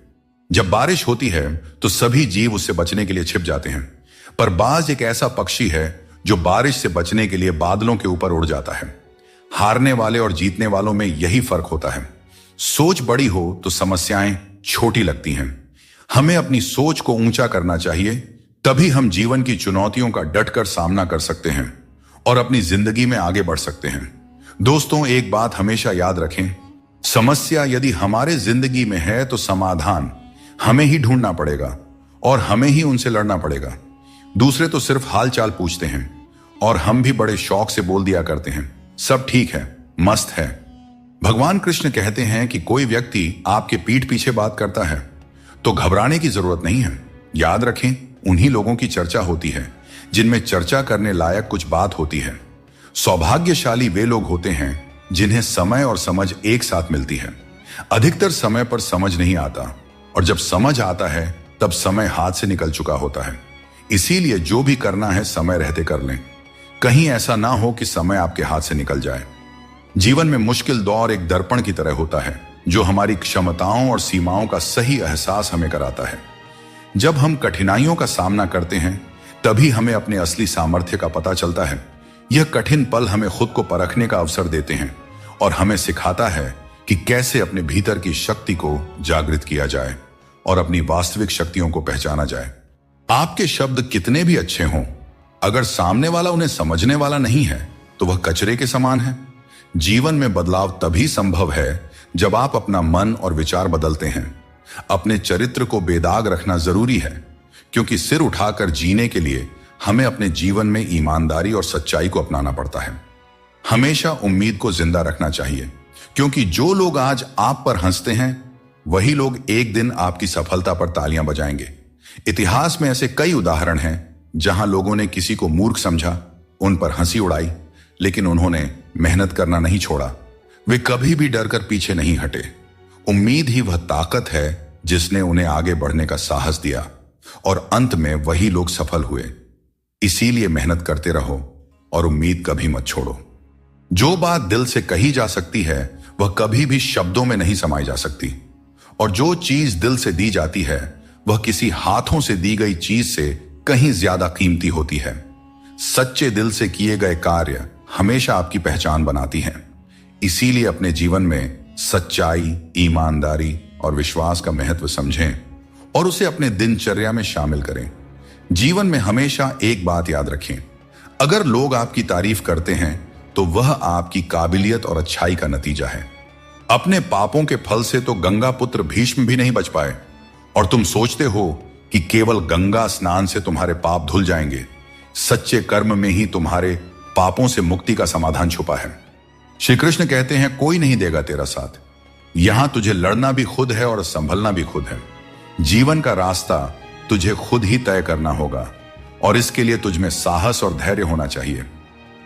जब बारिश होती है तो सभी जीव उससे बचने के लिए छिप जाते हैं, पर बाज एक ऐसा पक्षी है जो बारिश से बचने के लिए बादलों के ऊपर उड़ जाता है। हारने वाले और जीतने वालों में यही फर्क होता है। सोच बड़ी हो तो समस्याएं छोटी लगती हैं। हमें अपनी सोच को ऊंचा करना चाहिए, तभी हम जीवन की चुनौतियों का डटकर सामना कर सकते हैं और अपनी जिंदगी में आगे बढ़ सकते हैं। दोस्तों, एक बात हमेशा याद रखें, समस्या यदि हमारे जिंदगी में है तो समाधान हमें ही ढूंढना पड़ेगा और हमें ही उनसे लड़ना पड़ेगा। दूसरे तो सिर्फ हाल चाल पूछते हैं, और हम भी बड़े शौक से बोल दिया करते हैं, सब ठीक है, मस्त है। भगवान कृष्ण कहते हैं कि कोई व्यक्ति आपके पीठ पीछे बात करता है तो घबराने की जरूरत नहीं है। याद रखें, उन्हीं लोगों की चर्चा होती है जिनमें चर्चा करने लायक कुछ बात होती है। सौभाग्यशाली वे लोग होते हैं जिन्हें समय और समझ एक साथ मिलती है। अधिकतर समय पर समझ नहीं आता, और जब समझ आता है तब समय हाथ से निकल चुका होता है। इसीलिए जो भी करना है समय रहते कर लें, कहीं ऐसा ना हो कि समय आपके हाथ से निकल जाए। जीवन में मुश्किल दौर एक दर्पण की तरह होता है, जो हमारी क्षमताओं और सीमाओं का सही एहसास हमें कराता है। जब हम कठिनाइयों का सामना करते हैं, तभी हमें अपने असली सामर्थ्य का पता चलता है। यह कठिन पल हमें खुद को परखने का अवसर देते हैं और हमें सिखाता है कि कैसे अपने भीतर की शक्ति को जागृत किया जाए और अपनी वास्तविक शक्तियों को पहचाना जाए। आपके शब्द कितने भी अच्छे हों, अगर सामने वाला उन्हें समझने वाला नहीं है तो वह कचरे के समान है। जीवन में बदलाव तभी संभव है जब आप अपना मन और विचार बदलते हैं। अपने चरित्र को बेदाग रखना जरूरी है, क्योंकि सिर उठाकर जीने के लिए हमें अपने जीवन में ईमानदारी और सच्चाई को अपनाना पड़ता है। हमेशा उम्मीद को जिंदा रखना चाहिए, क्योंकि जो लोग आज आप पर हंसते हैं वही लोग एक दिन आपकी सफलता पर तालियां बजाएंगे। इतिहास में ऐसे कई उदाहरण हैं जहां लोगों ने किसी को मूर्ख समझा, उन पर हंसी उड़ाई, लेकिन उन्होंने मेहनत करना नहीं छोड़ा। वे कभी भी डरकर पीछे नहीं हटे। उम्मीद ही वह ताकत है जिसने उन्हें आगे बढ़ने का साहस दिया, और अंत में वही लोग सफल हुए। इसीलिए मेहनत करते रहो और उम्मीद कभी मत छोड़ो। जो बात दिल से कही जा सकती है वह कभी भी शब्दों में नहीं समाई जा सकती, और जो चीज दिल से दी जाती है वह किसी हाथों से दी गई चीज से कहीं ज्यादा कीमती होती है। सच्चे दिल से किए गए कार्य हमेशा आपकी पहचान बनाती हैं। इसीलिए अपने जीवन में सच्चाई, ईमानदारी और विश्वास का महत्व समझें और उसे अपने दिनचर्या में शामिल करें। जीवन में हमेशा एक बात याद रखें, अगर लोग आपकी तारीफ करते हैं तो वह आपकी काबिलियत और अच्छाई का नतीजा है। अपने पापों के फल से तो गंगा पुत्र भीष्म भी नहीं बच पाए, और तुम सोचते हो कि केवल गंगा स्नान से तुम्हारे पाप धुल जाएंगे। सच्चे कर्म में ही तुम्हारे पापों से मुक्ति का समाधान छुपा है। श्री कृष्ण कहते हैं, कोई नहीं देगा तेरा साथ। यहां तुझे लड़ना भी खुद है और संभलना भी खुद है। जीवन का रास्ता तुझे खुद ही तय करना होगा, और इसके लिए तुझमें साहस और धैर्य होना चाहिए।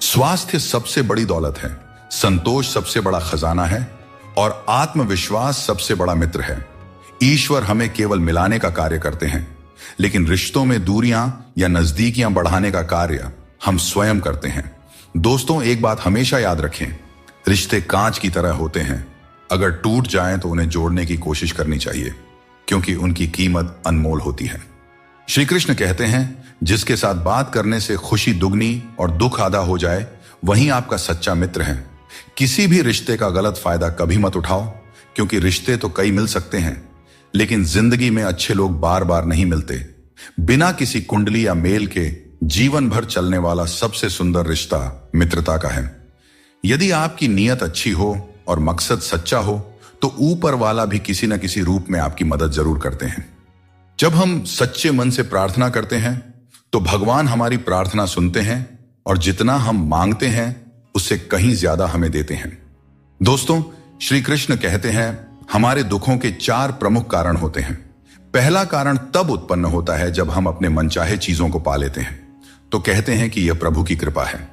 स्वास्थ्य सबसे बड़ी दौलत है, संतोष सबसे बड़ा खजाना है, और आत्मविश्वास सबसे बड़ा मित्र है। ईश्वर हमें केवल मिलाने का कार्य करते हैं, लेकिन रिश्तों में दूरियां या नजदीकियां बढ़ाने का कार्य हम स्वयं करते हैं। दोस्तों, एक बात हमेशा याद रखें, रिश्ते कांच की तरह होते हैं। अगर टूट जाएं तो उन्हें जोड़ने की कोशिश करनी चाहिए, क्योंकि उनकी कीमत अनमोल होती है। श्री कृष्ण कहते हैं, जिसके साथ बात करने से खुशी दुगनी और दुख आधा हो जाए, वही आपका सच्चा मित्र है। किसी भी रिश्ते का गलत फायदा कभी मत उठाओ, क्योंकि रिश्ते तो कई मिल सकते हैं, लेकिन जिंदगी में अच्छे लोग बार बार नहीं मिलते। बिना किसी कुंडली या मेल के जीवन भर चलने वाला सबसे सुंदर रिश्ता मित्रता का है। यदि आपकी नीयत अच्छी हो और मकसद सच्चा हो, तो ऊपर वाला भी किसी न किसी रूप में आपकी मदद जरूर करते हैं। जब हम सच्चे मन से प्रार्थना करते हैं तो भगवान हमारी प्रार्थना सुनते हैं, और जितना हम मांगते हैं उससे कहीं ज्यादा हमें देते हैं। दोस्तों, श्री कृष्ण कहते हैं, हमारे दुखों के 4 प्रमुख कारण होते हैं। पहला कारण तब उत्पन्न होता है जब हम अपने मनचाहे चीजों को पा लेते हैं, तो कहते हैं कि यह प्रभु की कृपा है।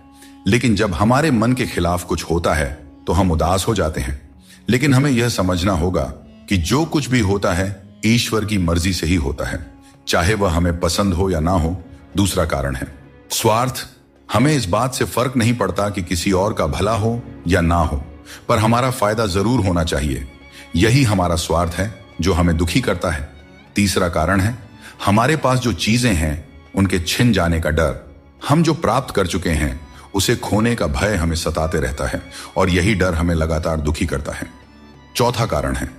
लेकिन जब हमारे मन के खिलाफ कुछ होता है तो हम उदास हो जाते हैं। लेकिन हमें यह समझना होगा कि जो कुछ भी होता है ईश्वर की मर्जी से ही होता है, चाहे वह हमें पसंद हो या ना हो। दूसरा कारण है स्वार्थ। हमें इस बात से फर्क नहीं पड़ता कि किसी और का भला हो या ना हो, पर हमारा फायदा जरूर होना चाहिए। यही हमारा स्वार्थ है जो हमें दुखी करता है। तीसरा कारण है हमारे पास जो चीजें हैं उनके छिन जाने का डर। हम जो प्राप्त कर चुके हैं उसे खोने का भय हमें सताते रहता है, और यही डर हमें लगातार दुखी करता है। चौथा कारण है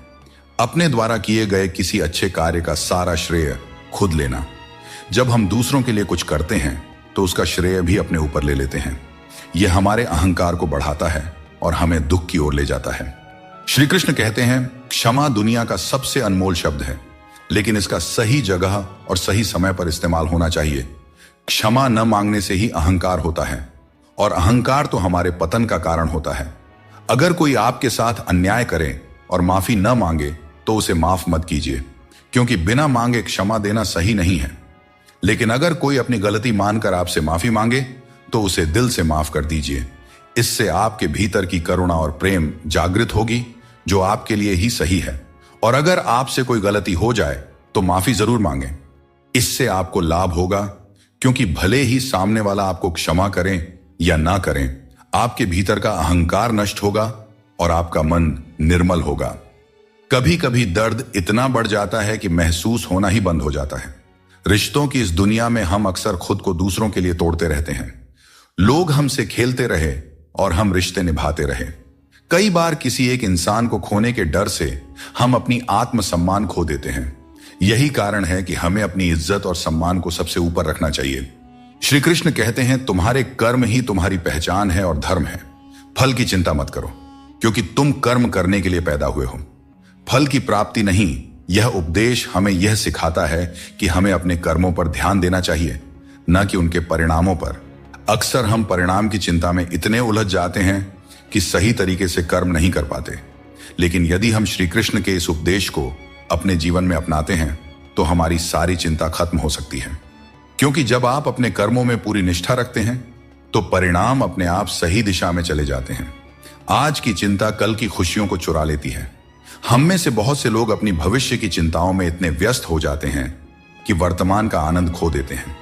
अपने द्वारा किए गए किसी अच्छे कार्य का सारा श्रेय खुद लेना। जब हम दूसरों के लिए कुछ करते हैं तो उसका श्रेय भी अपने ऊपर ले लेते हैं। यह हमारे अहंकार को बढ़ाता है और हमें दुख की ओर ले जाता है। श्री कृष्ण कहते हैं, क्षमा दुनिया का सबसे अनमोल शब्द है, लेकिन इसका सही जगह और सही समय पर इस्तेमाल होना चाहिए। क्षमा न मांगने से ही अहंकार होता है, और अहंकार तो हमारे पतन का कारण होता है। अगर कोई आपके साथ अन्याय करे और माफी न मांगे तो उसे माफ मत कीजिए, क्योंकि बिना मांगे क्षमा देना सही नहीं है। लेकिन अगर कोई अपनी गलती मानकर आपसे माफी मांगे तो उसे दिल से माफ कर दीजिए। इससे आपके भीतर की करुणा और प्रेम जागृत होगी, जो आपके लिए ही सही है। और अगर आपसे कोई गलती हो जाए तो माफी जरूर मांगें। इससे आपको लाभ होगा, क्योंकि भले ही सामने वाला आपको क्षमा करें या ना करें, आपके भीतर का अहंकार नष्ट होगा और आपका मन निर्मल होगा। कभी कभी दर्द इतना बढ़ जाता है कि महसूस होना ही बंद हो जाता है। रिश्तों की इस दुनिया में हम अक्सर खुद को दूसरों के लिए तोड़ते रहते हैं। लोग हमसे खेलते रहे और हम रिश्ते निभाते रहे। कई बार किसी एक इंसान को खोने के डर से हम अपनी आत्मसम्मान खो देते हैं। यही कारण है कि हमें अपनी इज्जत और सम्मान को सबसे ऊपर रखना चाहिए। श्री कृष्ण कहते हैं, तुम्हारे कर्म ही तुम्हारी पहचान है और धर्म है। फल की चिंता मत करो, क्योंकि तुम कर्म करने के लिए पैदा हुए हो, फल की प्राप्ति नहीं। यह उपदेश हमें यह सिखाता है कि हमें अपने कर्मों पर ध्यान देना चाहिए, न कि उनके परिणामों पर। अक्सर हम परिणाम की चिंता में इतने उलझ जाते हैं कि सही तरीके से कर्म नहीं कर पाते। लेकिन यदि हम श्री कृष्ण के इस उपदेश को अपने जीवन में अपनाते हैं तो हमारी सारी चिंता खत्म हो सकती है। क्योंकि जब आप अपने कर्मों में पूरी निष्ठा रखते हैं तो परिणाम अपने आप सही दिशा में चले जाते हैं। आज की चिंता कल की खुशियों को चुरा लेती है। हम में से बहुत से लोग अपनी भविष्य की चिंताओं में इतने व्यस्त हो जाते हैं कि वर्तमान का आनंद खो देते हैं।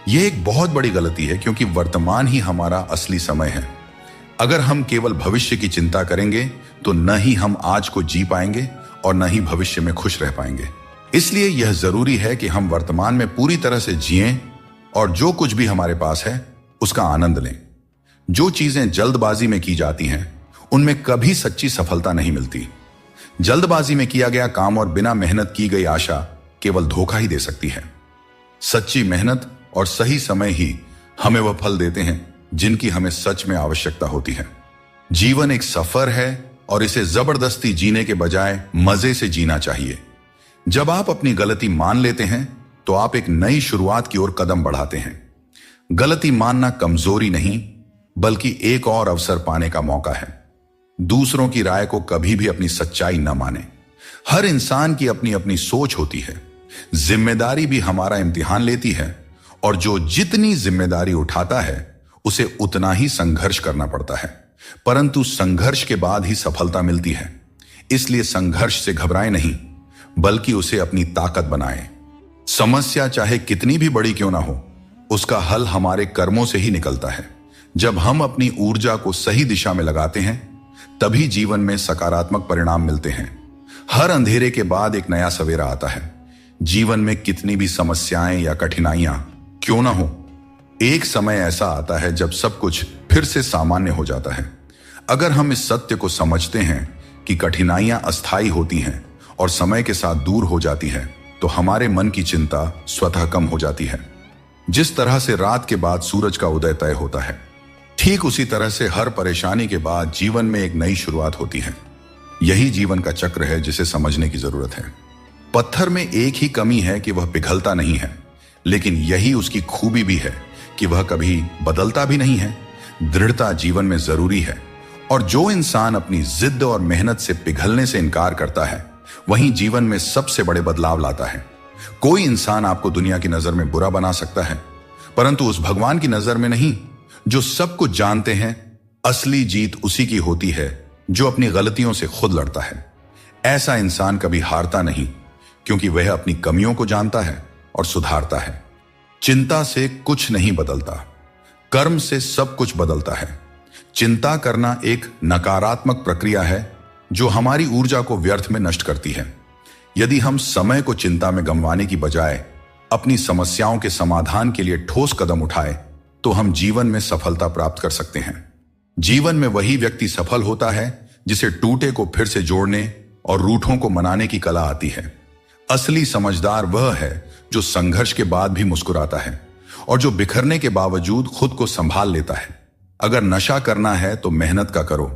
यह एक बहुत बड़ी गलती है, क्योंकि वर्तमान ही हमारा असली समय है। अगर हम केवल भविष्य की चिंता करेंगे तो न ही हम आज को जी पाएंगे और न ही भविष्य में खुश रह पाएंगे। इसलिए यह जरूरी है कि हम वर्तमान में पूरी तरह से जिएं और जो कुछ भी हमारे पास है उसका आनंद लें। जो चीजें जल्दबाजी में की जाती हैं उनमें कभी सच्ची सफलता नहीं मिलती। जल्दबाजी में किया गया काम और बिना मेहनत की गई आशा केवल धोखा ही दे सकती है। सच्ची मेहनत और सही समय ही हमें वह फल देते हैं जिनकी हमें सच में आवश्यकता होती है। जीवन एक सफर है और इसे जबरदस्ती जीने के बजाय मजे से जीना चाहिए। जब आप अपनी गलती मान लेते हैं तो आप एक नई शुरुआत की ओर कदम बढ़ाते हैं। गलती मानना कमजोरी नहीं, बल्कि एक और अवसर पाने का मौका है। दूसरों की राय को कभी भी अपनी सच्चाई न माने। हर इंसान की अपनी अपनी सोच होती है। जिम्मेदारी भी हमारा इम्तिहान लेती है, और जो जितनी जिम्मेदारी उठाता है उसे उतना ही संघर्ष करना पड़ता है। परंतु संघर्ष के बाद ही सफलता मिलती है। इसलिए संघर्ष से घबराएं नहीं, बल्कि उसे अपनी ताकत बनाएं। समस्या चाहे कितनी भी बड़ी क्यों ना हो, उसका हल हमारे कर्मों से ही निकलता है। जब हम अपनी ऊर्जा को सही दिशा में लगाते हैं तभी जीवन में सकारात्मक परिणाम मिलते हैं। हर अंधेरे के बाद एक नया सवेरा आता है। जीवन में कितनी भी समस्याएं या कठिनाइयां क्यों ना हो, एक समय ऐसा आता है जब सब कुछ फिर से सामान्य हो जाता है। अगर हम इस सत्य को समझते हैं कि कठिनाइयां अस्थायी होती हैं और समय के साथ दूर हो जाती है, तो हमारे मन की चिंता स्वतः कम हो जाती है। जिस तरह से रात के बाद सूरज का उदय तय होता है, ठीक उसी तरह से हर परेशानी के बाद जीवन में एक नई शुरुआत होती है। यही जीवन का चक्र है जिसे समझने की जरूरत है। पत्थर में एक ही कमी है कि वह पिघलता नहीं है, लेकिन यही उसकी खूबी भी है कि वह कभी बदलता भी नहीं है। दृढ़ता जीवन में जरूरी है, और जो इंसान अपनी जिद और मेहनत से पिघलने से इनकार करता है वहीं जीवन में सबसे बड़े बदलाव लाता है। कोई इंसान आपको दुनिया की नजर में बुरा बना सकता है, परंतु उस भगवान की नजर में नहीं जो सब कुछ जानते हैं। असली जीत उसी की होती है जो अपनी गलतियों से खुद लड़ता है। ऐसा इंसान कभी हारता नहीं, क्योंकि वह अपनी कमियों को जानता है और सुधारता है। चिंता से कुछ नहीं बदलता, कर्म से सब कुछ बदलता है। चिंता करना एक नकारात्मक प्रक्रिया है जो हमारी ऊर्जा को व्यर्थ में नष्ट करती है। यदि हम समय को चिंता में गंवाने की बजाय अपनी समस्याओं के समाधान के लिए ठोस कदम उठाए तो हम जीवन में सफलता प्राप्त कर सकते हैं। जीवन में वही व्यक्ति सफल होता है जिसे टूटे को फिर से जोड़ने और रूठों को मनाने की कला आती है। असली समझदार वह है जो संघर्ष के बाद भी मुस्कुराता है और जो बिखरने के बावजूद खुद को संभाल लेता है। अगर नशा करना है तो मेहनत का करो।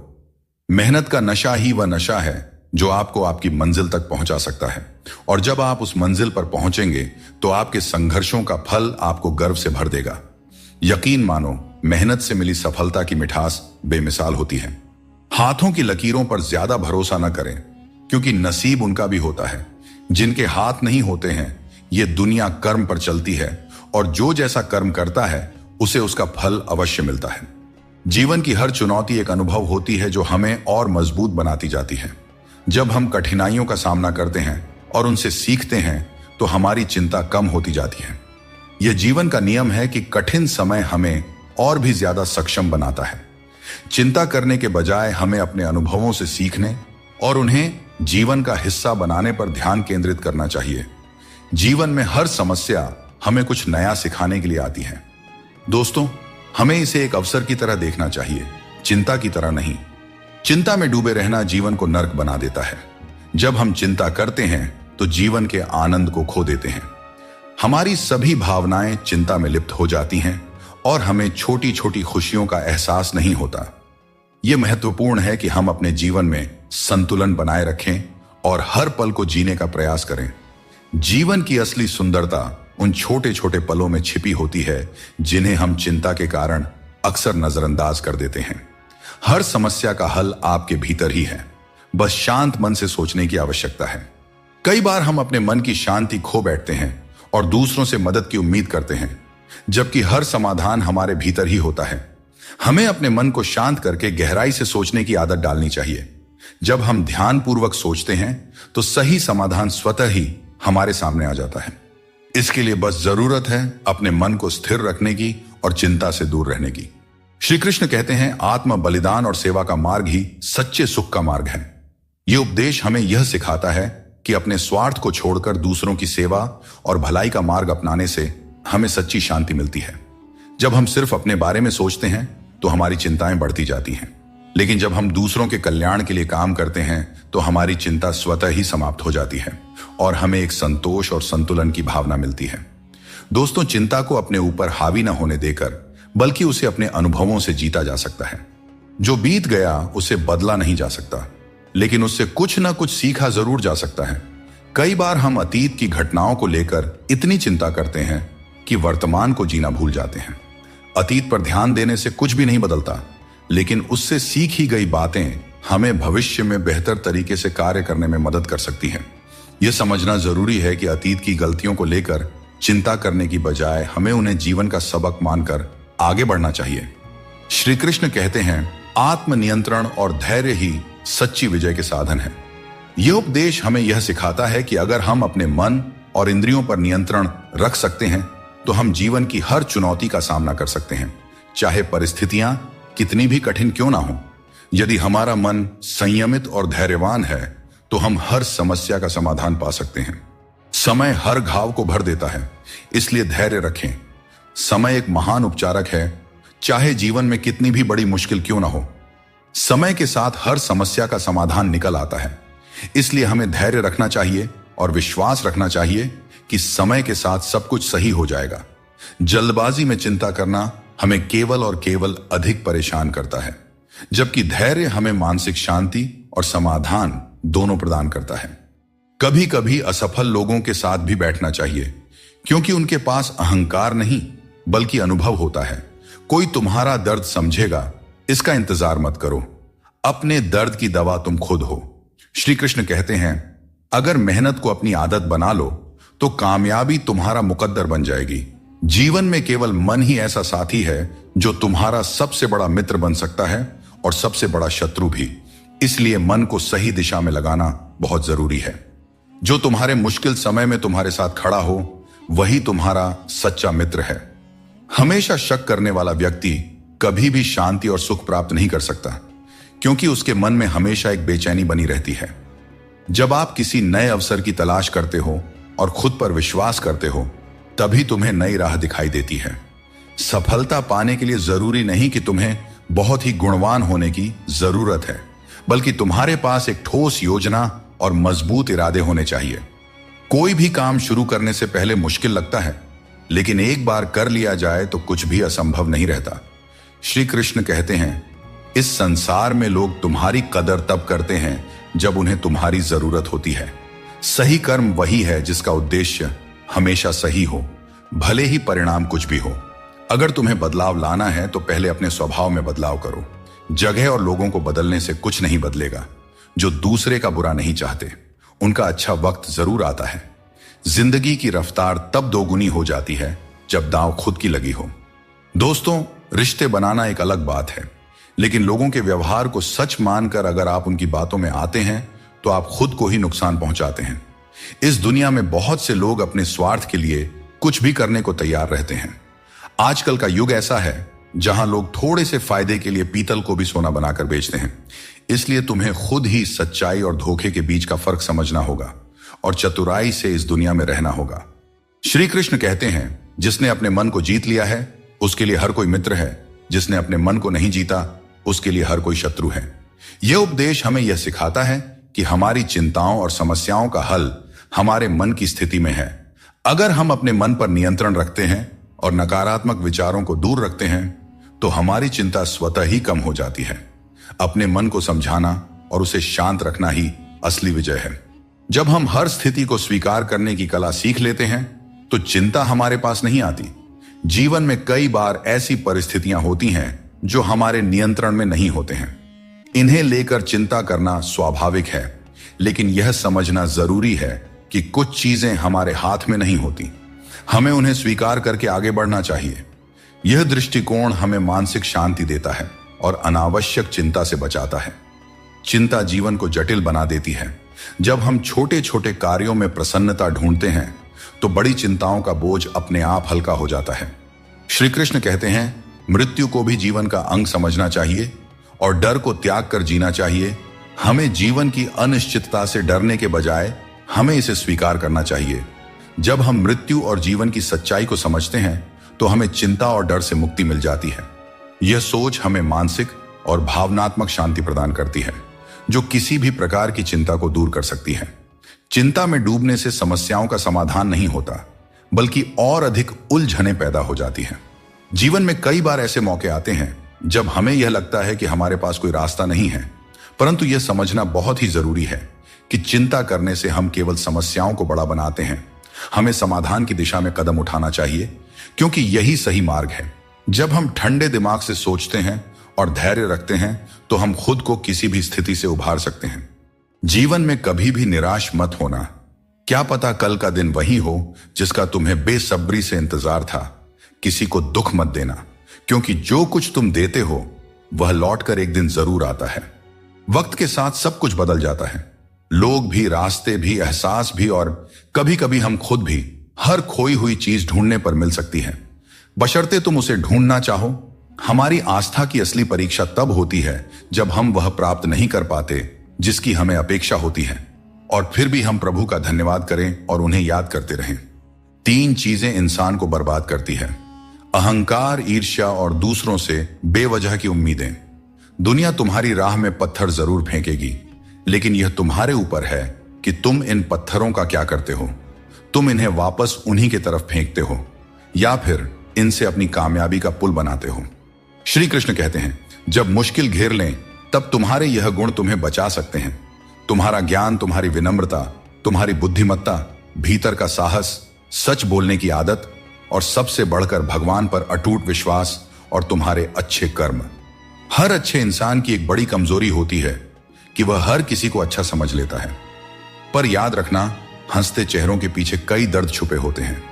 मेहनत का नशा ही वह नशा है जो आपको आपकी मंजिल तक पहुंचा सकता है, और जब आप उस मंजिल पर पहुंचेंगे तो आपके संघर्षों का फल आपको गर्व से भर देगा। यकीन मानो, मेहनत से मिली सफलता की मिठास बेमिसाल होती है। हाथों की लकीरों पर ज्यादा भरोसा न करें, क्योंकि नसीब उनका भी होता है जिनके हाथ नहीं होते हैं। ये दुनिया कर्म पर चलती है, और जो जैसा कर्म करता है उसे उसका फल अवश्य मिलता है। जीवन की हर चुनौती एक अनुभव होती है जो हमें और मजबूत बनाती जाती है। जब हम कठिनाइयों का सामना करते हैं और उनसे सीखते हैं तो हमारी चिंता कम होती जाती है। यह जीवन का नियम है कि कठिन समय हमें और भी ज्यादा सक्षम बनाता है। चिंता करने के बजाय हमें अपने अनुभवों से सीखने और उन्हें जीवन का हिस्सा बनाने पर ध्यान केंद्रित करना चाहिए। जीवन में हर समस्या हमें कुछ नया सिखाने के लिए आती है। दोस्तों, हमें इसे एक अवसर की तरह देखना चाहिए, चिंता की तरह नहीं। चिंता में डूबे रहना जीवन को नर्क बना देता है। जब हम चिंता करते हैं तो जीवन के आनंद को खो देते हैं। हमारी सभी भावनाएं चिंता में लिप्त हो जाती हैं और हमें छोटी छोटी खुशियों का एहसास नहीं होता। यह महत्वपूर्ण है कि हम अपने जीवन में संतुलन बनाए रखें और हर पल को जीने का प्रयास करें। जीवन की असली सुंदरता उन छोटे छोटे पलों में छिपी होती है जिन्हें हम चिंता के कारण अक्सर नजरअंदाज कर देते हैं। हर समस्या का हल आपके भीतर ही है, बस शांत मन से सोचने की आवश्यकता है। कई बार हम अपने मन की शांति खो बैठते हैं और दूसरों से मदद की उम्मीद करते हैं, जबकि हर समाधान हमारे भीतर ही होता है। हमें अपने मन को शांत करके गहराई से सोचने की आदत डालनी चाहिए। जब हम ध्यानपूर्वक सोचते हैं तो सही समाधान स्वतः ही हमारे सामने आ जाता है। इसके लिए बस जरूरत है अपने मन को स्थिर रखने की और चिंता से दूर रहने की। श्री कृष्ण कहते हैं, आत्म बलिदान और सेवा का मार्ग ही सच्चे सुख का मार्ग है। यह उपदेश हमें यह सिखाता है कि अपने स्वार्थ को छोड़कर दूसरों की सेवा और भलाई का मार्ग अपनाने से हमें सच्ची शांति मिलती है। जब हम सिर्फ अपने बारे में सोचते हैं तो हमारी चिंताएं बढ़ती जाती हैं, लेकिन जब हम दूसरों के कल्याण के लिए काम करते हैं तो हमारी चिंता स्वतः ही समाप्त हो जाती है और हमें एक संतोष और संतुलन की भावना मिलती है। दोस्तों, चिंता को अपने ऊपर हावी न होने देकर बल्कि उसे अपने अनुभवों से जीता जा सकता है। जो बीत गया उसे बदला नहीं जा सकता, लेकिन उससे कुछ ना कुछ सीखा जरूर जा सकता है। कई बार हम अतीत की घटनाओं को लेकर इतनी चिंता करते हैं कि वर्तमान को जीना भूल जाते हैं। अतीत पर ध्यान देने से कुछ भी नहीं बदलता, लेकिन उससे सीखी गई बातें हमें भविष्य में बेहतर तरीके से कार्य करने में मदद कर सकती हैं। यह समझना जरूरी है कि अतीत की गलतियों को लेकर चिंता करने की बजाय हमें उन्हें जीवन का सबक मानकर आगे बढ़ना चाहिए। श्री कृष्ण कहते हैं, आत्मनियंत्रण और धैर्य ही सच्ची विजय के साधन है। यह उपदेश हमें यह सिखाता है कि अगर हम अपने मन और इंद्रियों पर नियंत्रण रख सकते हैं तो हम जीवन की हर चुनौती का सामना कर सकते हैं, चाहे परिस्थितियां कितनी भी कठिन क्यों ना हो। यदि हमारा मन संयमित और धैर्यवान है तो हम हर समस्या का समाधान पा सकते हैं। समय हर घाव को भर देता है, इसलिए धैर्य रखें। समय एक महान उपचारक है, चाहे जीवन में कितनी भी बड़ी मुश्किल क्यों ना हो। समय के साथ हर समस्या का समाधान निकल आता है, इसलिए हमें धैर्य रखना चाहिए और विश्वास रखना चाहिए कि समय के साथ सब कुछ सही हो जाएगा। जल्दबाजी में चिंता करना हमें केवल और केवल अधिक परेशान करता है, जबकि धैर्य हमें मानसिक शांति और समाधान दोनों प्रदान करता है। कभी कभी असफल लोगों के साथ भी बैठना चाहिए, क्योंकि उनके पास अहंकार नहीं बल्कि अनुभव होता है। कोई तुम्हारा दर्द समझेगा, इसका इंतजार मत करो। अपने दर्द की दवा तुम खुद हो। श्री कृष्ण कहते हैं, अगर मेहनत को अपनी आदत बना लो तो कामयाबी तुम्हारा मुकद्दर बन जाएगी। जीवन में केवल मन ही ऐसा साथी है जो तुम्हारा सबसे बड़ा मित्र बन सकता है और सबसे बड़ा शत्रु भी। इसलिए मन को सही दिशा में लगाना बहुत जरूरी है। जो तुम्हारे मुश्किल समय में तुम्हारे साथ खड़ा हो वही तुम्हारा सच्चा मित्र है। हमेशा शक करने वाला व्यक्ति कभी भी शांति और सुख प्राप्त नहीं कर सकता, क्योंकि उसके मन में हमेशा एक बेचैनी बनी रहती है। जब आप किसी नए अवसर की तलाश करते हो और खुद पर विश्वास करते हो, तभी तुम्हें नई राह दिखाई देती है। सफलता पाने के लिए जरूरी नहीं कि तुम्हें बहुत ही गुणवान होने की जरूरत है, बल्कि तुम्हारे पास एक ठोस योजना और मजबूत इरादे होने चाहिए। कोई भी काम शुरू करने से पहले मुश्किल लगता है, लेकिन एक बार कर लिया जाए तो कुछ भी असंभव नहीं रहता। श्री कृष्ण कहते हैं, इस संसार में लोग तुम्हारी कदर तब करते हैं जब उन्हें तुम्हारी जरूरत होती है। सही कर्म वही है जिसका उद्देश्य हमेशा सही हो, भले ही परिणाम कुछ भी हो। अगर तुम्हें बदलाव लाना है तो पहले अपने स्वभाव में बदलाव करो। जगह और लोगों को बदलने से कुछ नहीं बदलेगा। जो दूसरे का बुरा नहीं चाहते, उनका अच्छा वक्त जरूर आता है। जिंदगी की रफ्तार तब दोगुनी हो जाती है जब दांव खुद की लगी हो। दोस्तों, रिश्ते बनाना एक अलग बात है, लेकिन लोगों के व्यवहार को सच मानकर अगर आप उनकी बातों में आते हैं तो आप खुद को ही नुकसान पहुंचाते हैं। इस दुनिया में बहुत से लोग अपने स्वार्थ के लिए कुछ भी करने को तैयार रहते हैं। आजकल का युग ऐसा है जहां लोग थोड़े से फायदे के लिए पीतल को भी सोना बनाकर बेचते हैं। इसलिए तुम्हें खुद ही सच्चाई और धोखे के बीच का फर्क समझना होगा और चतुराई से इस दुनिया में रहना होगा। श्री कृष्ण कहते हैं, जिसने अपने मन को जीत लिया है उसके लिए हर कोई मित्र है, जिसने अपने मन को नहीं जीता उसके लिए हर कोई शत्रु है। यह उपदेश हमें यह सिखाता है कि हमारी चिंताओं और समस्याओं का हल हमारे मन की स्थिति में है। अगर हम अपने मन पर नियंत्रण रखते हैं और नकारात्मक विचारों को दूर रखते हैं तो हमारी चिंता स्वतः ही कम हो जाती है। अपने मन को समझाना और उसे शांत रखना ही असली विजय है। जब हम हर स्थिति को स्वीकार करने की कला सीख लेते हैं तो चिंता हमारे पास नहीं आती। जीवन में कई बार ऐसी परिस्थितियां होती हैं जो हमारे नियंत्रण में नहीं होते हैं। इन्हें लेकर चिंता करना स्वाभाविक है, लेकिन यह समझना जरूरी है कि कुछ चीजें हमारे हाथ में नहीं होती। हमें उन्हें स्वीकार करके आगे बढ़ना चाहिए। यह दृष्टिकोण हमें मानसिक शांति देता है और अनावश्यक चिंता से बचाता है। चिंता जीवन को जटिल बना देती है। जब हम छोटे छोटे कार्यों में प्रसन्नता ढूंढते हैं तो बड़ी चिंताओं का बोझ अपने आप हल्का हो जाता है। श्री कृष्ण कहते हैं, मृत्यु को भी जीवन का अंग समझना चाहिए और डर को त्याग कर जीना चाहिए। हमें जीवन की अनिश्चितता से डरने के बजाय हमें इसे स्वीकार करना चाहिए। जब हम मृत्यु और जीवन की सच्चाई को समझते हैं तो हमें चिंता और डर से मुक्ति मिल जाती है। यह सोच हमें मानसिक और भावनात्मक शांति प्रदान करती है, जो किसी भी प्रकार की चिंता को दूर कर सकती है। चिंता में डूबने से समस्याओं का समाधान नहीं होता, बल्कि और अधिक उलझनें पैदा हो जाती हैं। जीवन में कई बार ऐसे मौके आते हैं जब हमें यह लगता है कि हमारे पास कोई रास्ता नहीं है, परंतु यह समझना बहुत ही जरूरी है कि चिंता करने से हम केवल समस्याओं को बड़ा बनाते हैं। हमें समाधान की दिशा में कदम उठाना चाहिए, क्योंकि यही सही मार्ग है। जब हम ठंडे दिमाग से सोचते हैं और धैर्य रखते हैं तो हम खुद को किसी भी स्थिति से उभार सकते हैं। जीवन में कभी भी निराश मत होना। क्या पता कल का दिन वही हो जिसका तुम्हें बेसब्री से इंतजार था। किसी को दुख मत देना, क्योंकि जो कुछ तुम देते हो वह लौटकर एक दिन जरूर आता है। वक्त के साथ सब कुछ बदल जाता है, लोग भी, रास्ते भी, एहसास भी, और कभी कभी हम खुद भी। हर खोई हुई चीज ढूंढने पर मिल सकती है, बशर्ते तुम उसे ढूंढना चाहो। हमारी आस्था की असली परीक्षा तब होती है जब हम वह प्राप्त नहीं कर पाते जिसकी हमें अपेक्षा होती है, और फिर भी हम प्रभु का धन्यवाद करें और उन्हें याद करते रहें। 3 चीजें इंसान को बर्बाद करती है: अहंकार, ईर्ष्या और दूसरों से बेवजह की उम्मीदें। दुनिया तुम्हारी राह में पत्थर जरूर फेंकेगी, लेकिन यह तुम्हारे ऊपर है कि तुम इन पत्थरों का क्या करते हो। तुम इन्हें वापस उन्हीं की तरफ फेंकते हो या फिर इनसे अपनी कामयाबी का पुल बनाते हो। श्री कृष्ण कहते हैं, जब मुश्किल घेर लें तब तुम्हारे यह गुण तुम्हें बचा सकते हैं: तुम्हारा ज्ञान, तुम्हारी विनम्रता, तुम्हारी बुद्धिमत्ता, भीतर का साहस, सच बोलने की आदत, और सबसे बढ़कर भगवान पर अटूट विश्वास और तुम्हारे अच्छे कर्म। हर अच्छे इंसान की एक बड़ी कमजोरी होती है कि वह हर किसी को अच्छा समझ लेता है। पर याद रखना, हंसते चेहरों के पीछे कई दर्द छुपे होते हैं।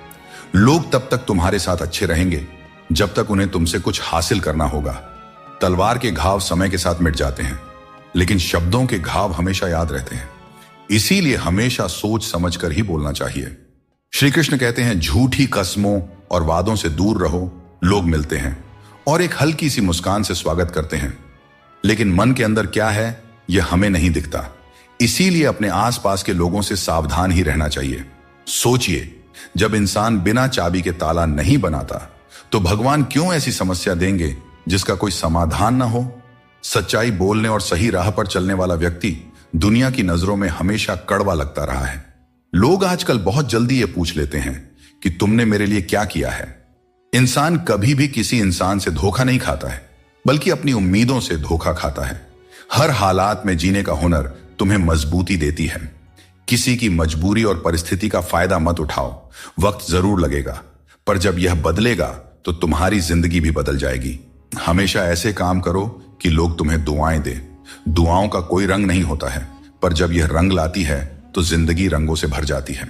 लोग तब तक तुम्हारे साथ अच्छे रहेंगे जब तक उन्हें तुमसे कुछ हासिल करना होगा। तलवार के घाव समय के साथ मिट जाते हैं, लेकिन शब्दों के घाव हमेशा याद रहते हैं। इसीलिए हमेशा सोच समझ कर ही बोलना चाहिए। श्री कृष्ण कहते हैं, झूठी कस्मों और वादों से दूर रहो। लोग मिलते हैं और एक हल्की सी मुस्कान से स्वागत करते हैं, लेकिन मन के अंदर क्या है यह हमें नहीं दिखता। इसीलिए अपने आसपास के लोगों से सावधान ही रहना चाहिए। सोचिए, जब इंसान बिना चाबी के ताला नहीं बनाता तो भगवान क्यों ऐसी समस्या देंगे जिसका कोई समाधान ना हो। सच्चाई बोलने और सही राह पर चलने वाला व्यक्ति दुनिया की नजरों में हमेशा कड़वा लगता रहा है। लोग आजकल बहुत जल्दी ये पूछ लेते हैं कि तुमने मेरे लिए क्या किया है। इंसान कभी भी किसी इंसान से धोखा नहीं खाता है, बल्कि अपनी उम्मीदों से धोखा खाता है। हर हालात में जीने का हुनर तुम्हें मजबूती देती है। किसी की मजबूरी और परिस्थिति का फायदा मत उठाओ। वक्त जरूर लगेगा, पर जब यह बदलेगा तो तुम्हारी जिंदगी भी बदल जाएगी। हमेशा ऐसे काम करो कि लोग तुम्हें दुआएं दें। दुआओं का कोई रंग नहीं होता है, पर जब यह रंग लाती है तो जिंदगी रंगों से भर जाती है।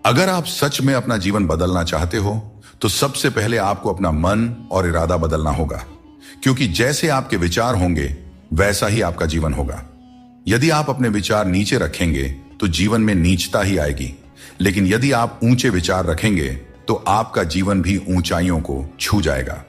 अगर आप सच में अपना जीवन बदलना चाहते हो तो सबसे पहले आपको अपना मन और इरादा बदलना होगा, क्योंकि जैसे आपके विचार होंगे वैसा ही आपका जीवन होगा। यदि आप अपने विचार नीचे रखेंगे तो जीवन में नीचता ही आएगी, लेकिन यदि आप ऊंचे विचार रखेंगे तो आपका जीवन भी ऊंचाइयों को छू जाएगा।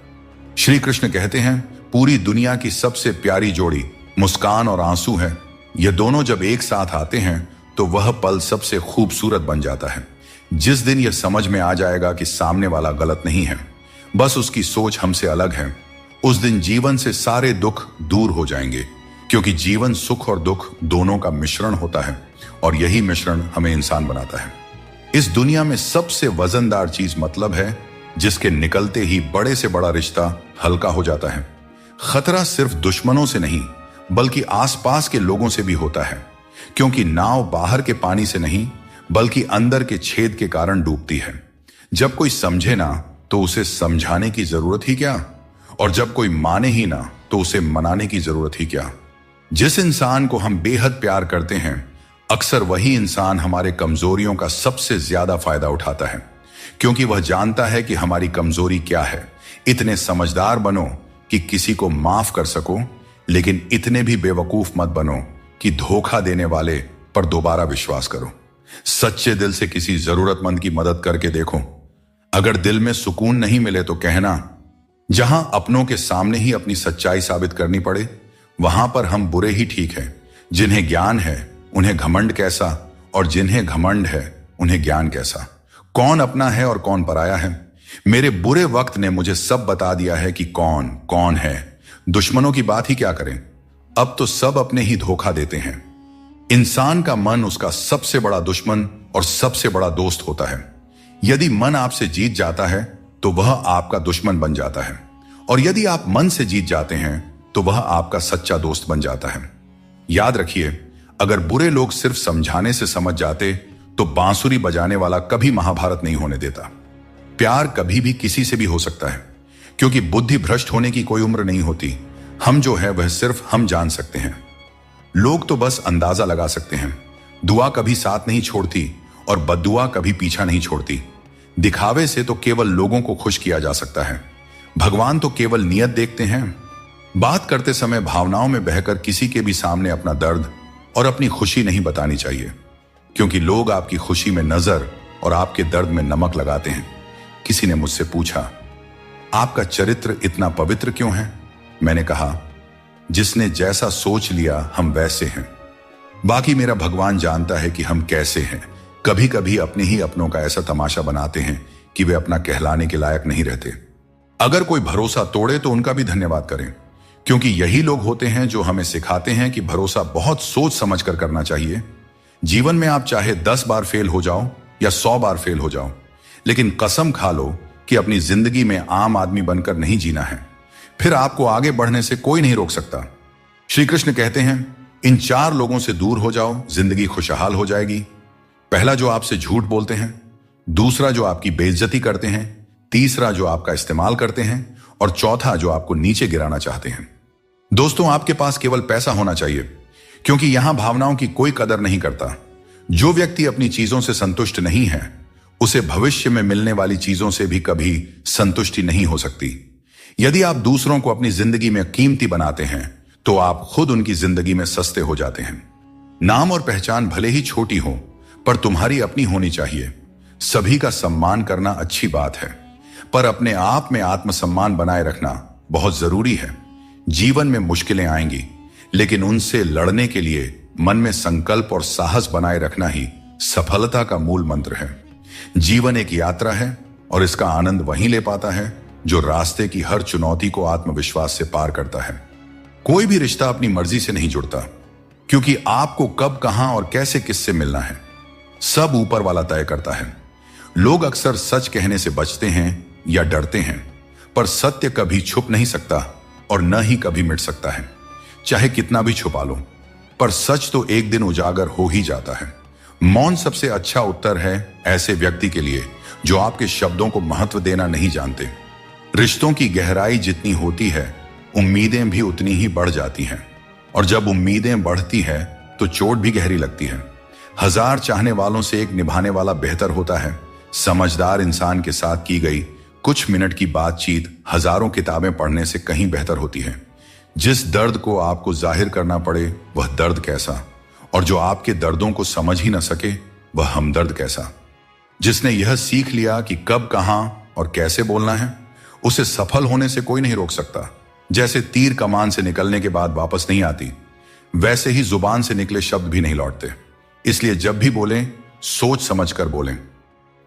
श्री कृष्ण कहते हैं, पूरी दुनिया की सबसे प्यारी जोड़ी मुस्कान और आंसू है। ये दोनों जब एक साथ आते हैं तो वह पल सबसे खूबसूरत बन जाता है। जिस दिन यह समझ में आ जाएगा कि सामने वाला गलत नहीं है, बस उसकी सोच हमसे अलग है, उस दिन जीवन से सारे दुख दूर हो जाएंगे, क्योंकि जीवन सुख और दुख दोनों का मिश्रण होता है और यही मिश्रण हमें इंसान बनाता है। इस दुनिया में सबसे वजनदार चीज मतलब है, जिसके निकलते ही बड़े से बड़ा रिश्ता हल्का हो जाता है। खतरा सिर्फ दुश्मनों से नहीं बल्कि आसपास के लोगों से भी होता है, क्योंकि नाव बाहर के पानी से नहीं बल्कि अंदर के छेद के कारण डूबती है। जब कोई समझे ना तो उसे समझाने की जरूरत ही क्या, और जब कोई माने ही ना तो उसे मनाने की जरूरत ही क्या। जिस इंसान को हम बेहद प्यार करते हैं, अक्सर वही इंसान हमारे कमजोरियों का सबसे ज्यादा फायदा उठाता है, क्योंकि वह जानता है कि हमारी कमजोरी क्या है। इतने समझदार बनो कि किसी को माफ कर सको, लेकिन इतने भी बेवकूफ मत बनो कि धोखा देने वाले पर दोबारा विश्वास करो। सच्चे दिल से किसी जरूरतमंद की मदद करके देखो। अगर दिल में सुकून नहीं मिले तो कहना, जहां अपनों के सामने ही अपनी सच्चाई साबित करनी पड़े वहां पर हम बुरे ही ठीक हैं। जिन्हें ज्ञान है उन्हें घमंड कैसा, और जिन्हें घमंड है उन्हें ज्ञान कैसा। कौन अपना है और कौन पराया है। मेरे बुरे वक्त ने मुझे सब बता दिया है कि कौन कौन है। दुश्मनों की बात ही क्या करें, अब तो सब अपने ही धोखा देते हैं। इंसान का मन उसका सबसे बड़ा दुश्मन और सबसे बड़ा दोस्त होता है। यदि मन आपसे जीत जाता है तो वह आपका दुश्मन बन जाता है, और यदि आप मन से जीत जाते हैं तो वह आपका सच्चा दोस्त बन जाता है। याद रखिए, अगर बुरे लोग सिर्फ समझाने से समझ जाते तो बांसुरी बजाने वाला कभी महाभारत नहीं होने देता। प्यार कभी भी किसी से भी हो सकता है, क्योंकि बुद्धि भ्रष्ट होने की कोई उम्र नहीं होती। हम जो है वह सिर्फ हम जान सकते हैं। लोग तो बस अंदाजा लगा सकते हैं। दुआ कभी साथ नहीं छोड़ती और बद्दुआ कभी पीछा नहीं छोड़ती। दिखावे से तो केवल लोगों को खुश किया जा सकता है। भगवान तो केवल नियत देखते हैं। बात करते समय भावनाओं में बहकर किसी के भी सामने अपना दर्द और अपनी खुशी नहीं बतानी चाहिए, क्योंकि लोग आपकी खुशी में नजर और आपके दर्द में नमक लगाते हैं। किसी ने मुझसे पूछा, आपका चरित्र इतना पवित्र क्यों है? मैंने कहा, जिसने जैसा सोच लिया हम वैसे हैं। बाकी मेरा भगवान जानता है कि हम कैसे हैं। कभी कभी अपने ही अपनों का ऐसा तमाशा बनाते हैं कि वे अपना कहलाने के लायक नहीं रहते। अगर कोई भरोसा तोड़े तो उनका भी धन्यवाद करें, क्योंकि यही लोग होते हैं जो हमें सिखाते हैं कि भरोसा बहुत सोच समझ कर करना चाहिए। जीवन में आप चाहे 10 बार फेल हो जाओ या 100 बार फेल हो जाओ, लेकिन कसम खा लो कि अपनी जिंदगी में आम आदमी बनकर नहीं जीना है। फिर आपको आगे बढ़ने से कोई नहीं रोक सकता। श्री कृष्ण कहते हैं, इन 4 लोगों से दूर हो जाओ, जिंदगी खुशहाल हो जाएगी। पहला, जो आपसे झूठ बोलते हैं। दूसरा, जो आपकी बेइज्जती करते हैं। तीसरा, जो आपका इस्तेमाल करते हैं। और चौथा, जो आपको नीचे गिराना चाहते हैं। दोस्तों, आपके पास केवल पैसा होना चाहिए, क्योंकि यहां भावनाओं की कोई कदर नहीं करता। जो व्यक्ति अपनी चीजों से संतुष्ट नहीं है, उसे भविष्य में मिलने वाली चीजों से भी कभी संतुष्टि नहीं हो सकती। यदि आप दूसरों को अपनी जिंदगी में कीमती बनाते हैं तो आप खुद उनकी जिंदगी में सस्ते हो जाते हैं। नाम और पहचान भले ही छोटी हो, पर तुम्हारी अपनी होनी चाहिए। सभी का सम्मान करना अच्छी बात है, पर अपने आप में आत्मसम्मान बनाए रखना बहुत जरूरी है। जीवन में मुश्किलें आएंगी, लेकिन उनसे लड़ने के लिए मन में संकल्प और साहस बनाए रखना ही सफलता का मूल मंत्र है। जीवन एक यात्रा है और इसका आनंद वहीं ले पाता है जो रास्ते की हर चुनौती को आत्मविश्वास से पार करता है। कोई भी रिश्ता अपनी मर्जी से नहीं जुड़ता, क्योंकि आपको कब, कहां और कैसे किससे मिलना है सब ऊपर वाला तय करता है। लोग अक्सर सच कहने से बचते हैं या डरते हैं, पर सत्य कभी छुप नहीं सकता और न ही कभी मिट सकता है। चाहे कितना भी छुपा लो, पर सच तो एक दिन उजागर हो ही जाता है। मौन सबसे अच्छा उत्तर है ऐसे व्यक्ति के लिए जो आपके शब्दों को महत्व देना नहीं जानते। रिश्तों की गहराई जितनी होती है, उम्मीदें भी उतनी ही बढ़ जाती हैं, और जब उम्मीदें बढ़ती है तो चोट भी गहरी लगती है। 1000 चाहने वालों से एक निभाने वाला बेहतर होता है। समझदार इंसान के साथ की गई कुछ मिनट की बातचीत हजारों किताबें पढ़ने से कहीं बेहतर होती है। जिस दर्द को आपको जाहिर करना पड़े वह दर्द कैसा, और जो आपके दर्दों को समझ ही न सके वह हमदर्द कैसा। जिसने यह सीख लिया कि कब, कहां और कैसे बोलना है, उसे सफल होने से कोई नहीं रोक सकता। जैसे तीर कमान से निकलने के बाद वापस नहीं आती, वैसे ही जुबान से निकले शब्द भी नहीं लौटते। इसलिए जब भी बोलें, सोच समझकर बोलें।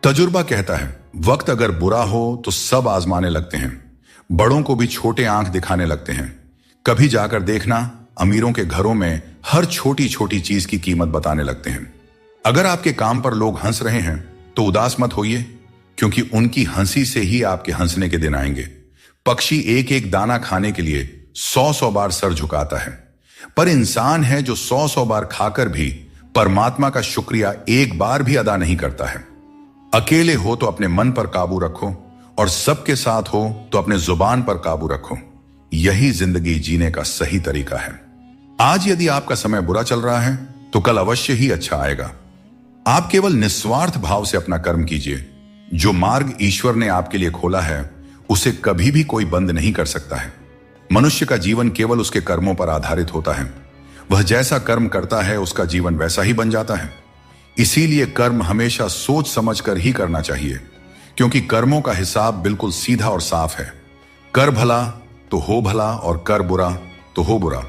तजुर्बा कहता है, वक्त अगर बुरा हो तो सब आजमाने लगते हैं, बड़ों को भी छोटे आंख दिखाने लगते हैं। कभी जाकर देखना, अमीरों के घरों में हर छोटी छोटी चीज की कीमत बताने लगते हैं। अगर आपके काम पर लोग हंस रहे हैं तो उदास मत होइए, क्योंकि उनकी हंसी से ही आपके हंसने के दिन आएंगे। पक्षी एक एक दाना खाने के लिए 100 बार सर झुकाता है, पर इंसान है जो 100 बार खाकर भी परमात्मा का शुक्रिया एक बार भी अदा नहीं करता है। अकेले हो तो अपने मन पर काबू रखो, और सबके साथ हो तो अपने जुबान पर काबू रखो। यही जिंदगी जीने का सही तरीका है। आज यदि आपका समय बुरा चल रहा है तो कल अवश्य ही अच्छा आएगा। आप केवल निस्वार्थ भाव से अपना कर्म कीजिए। जो मार्ग ईश्वर ने आपके लिए खोला है उसे कभी भी कोई बंद नहीं कर सकता है। मनुष्य का जीवन केवल उसके कर्मों पर आधारित होता है। वह जैसा कर्म करता है उसका जीवन वैसा ही बन जाता है। इसीलिए कर्म हमेशा सोच समझ कर ही करना चाहिए, क्योंकि कर्मों का हिसाब बिल्कुल सीधा और साफ है। कर भला तो हो भला, और कर बुरा तो हो बुरा।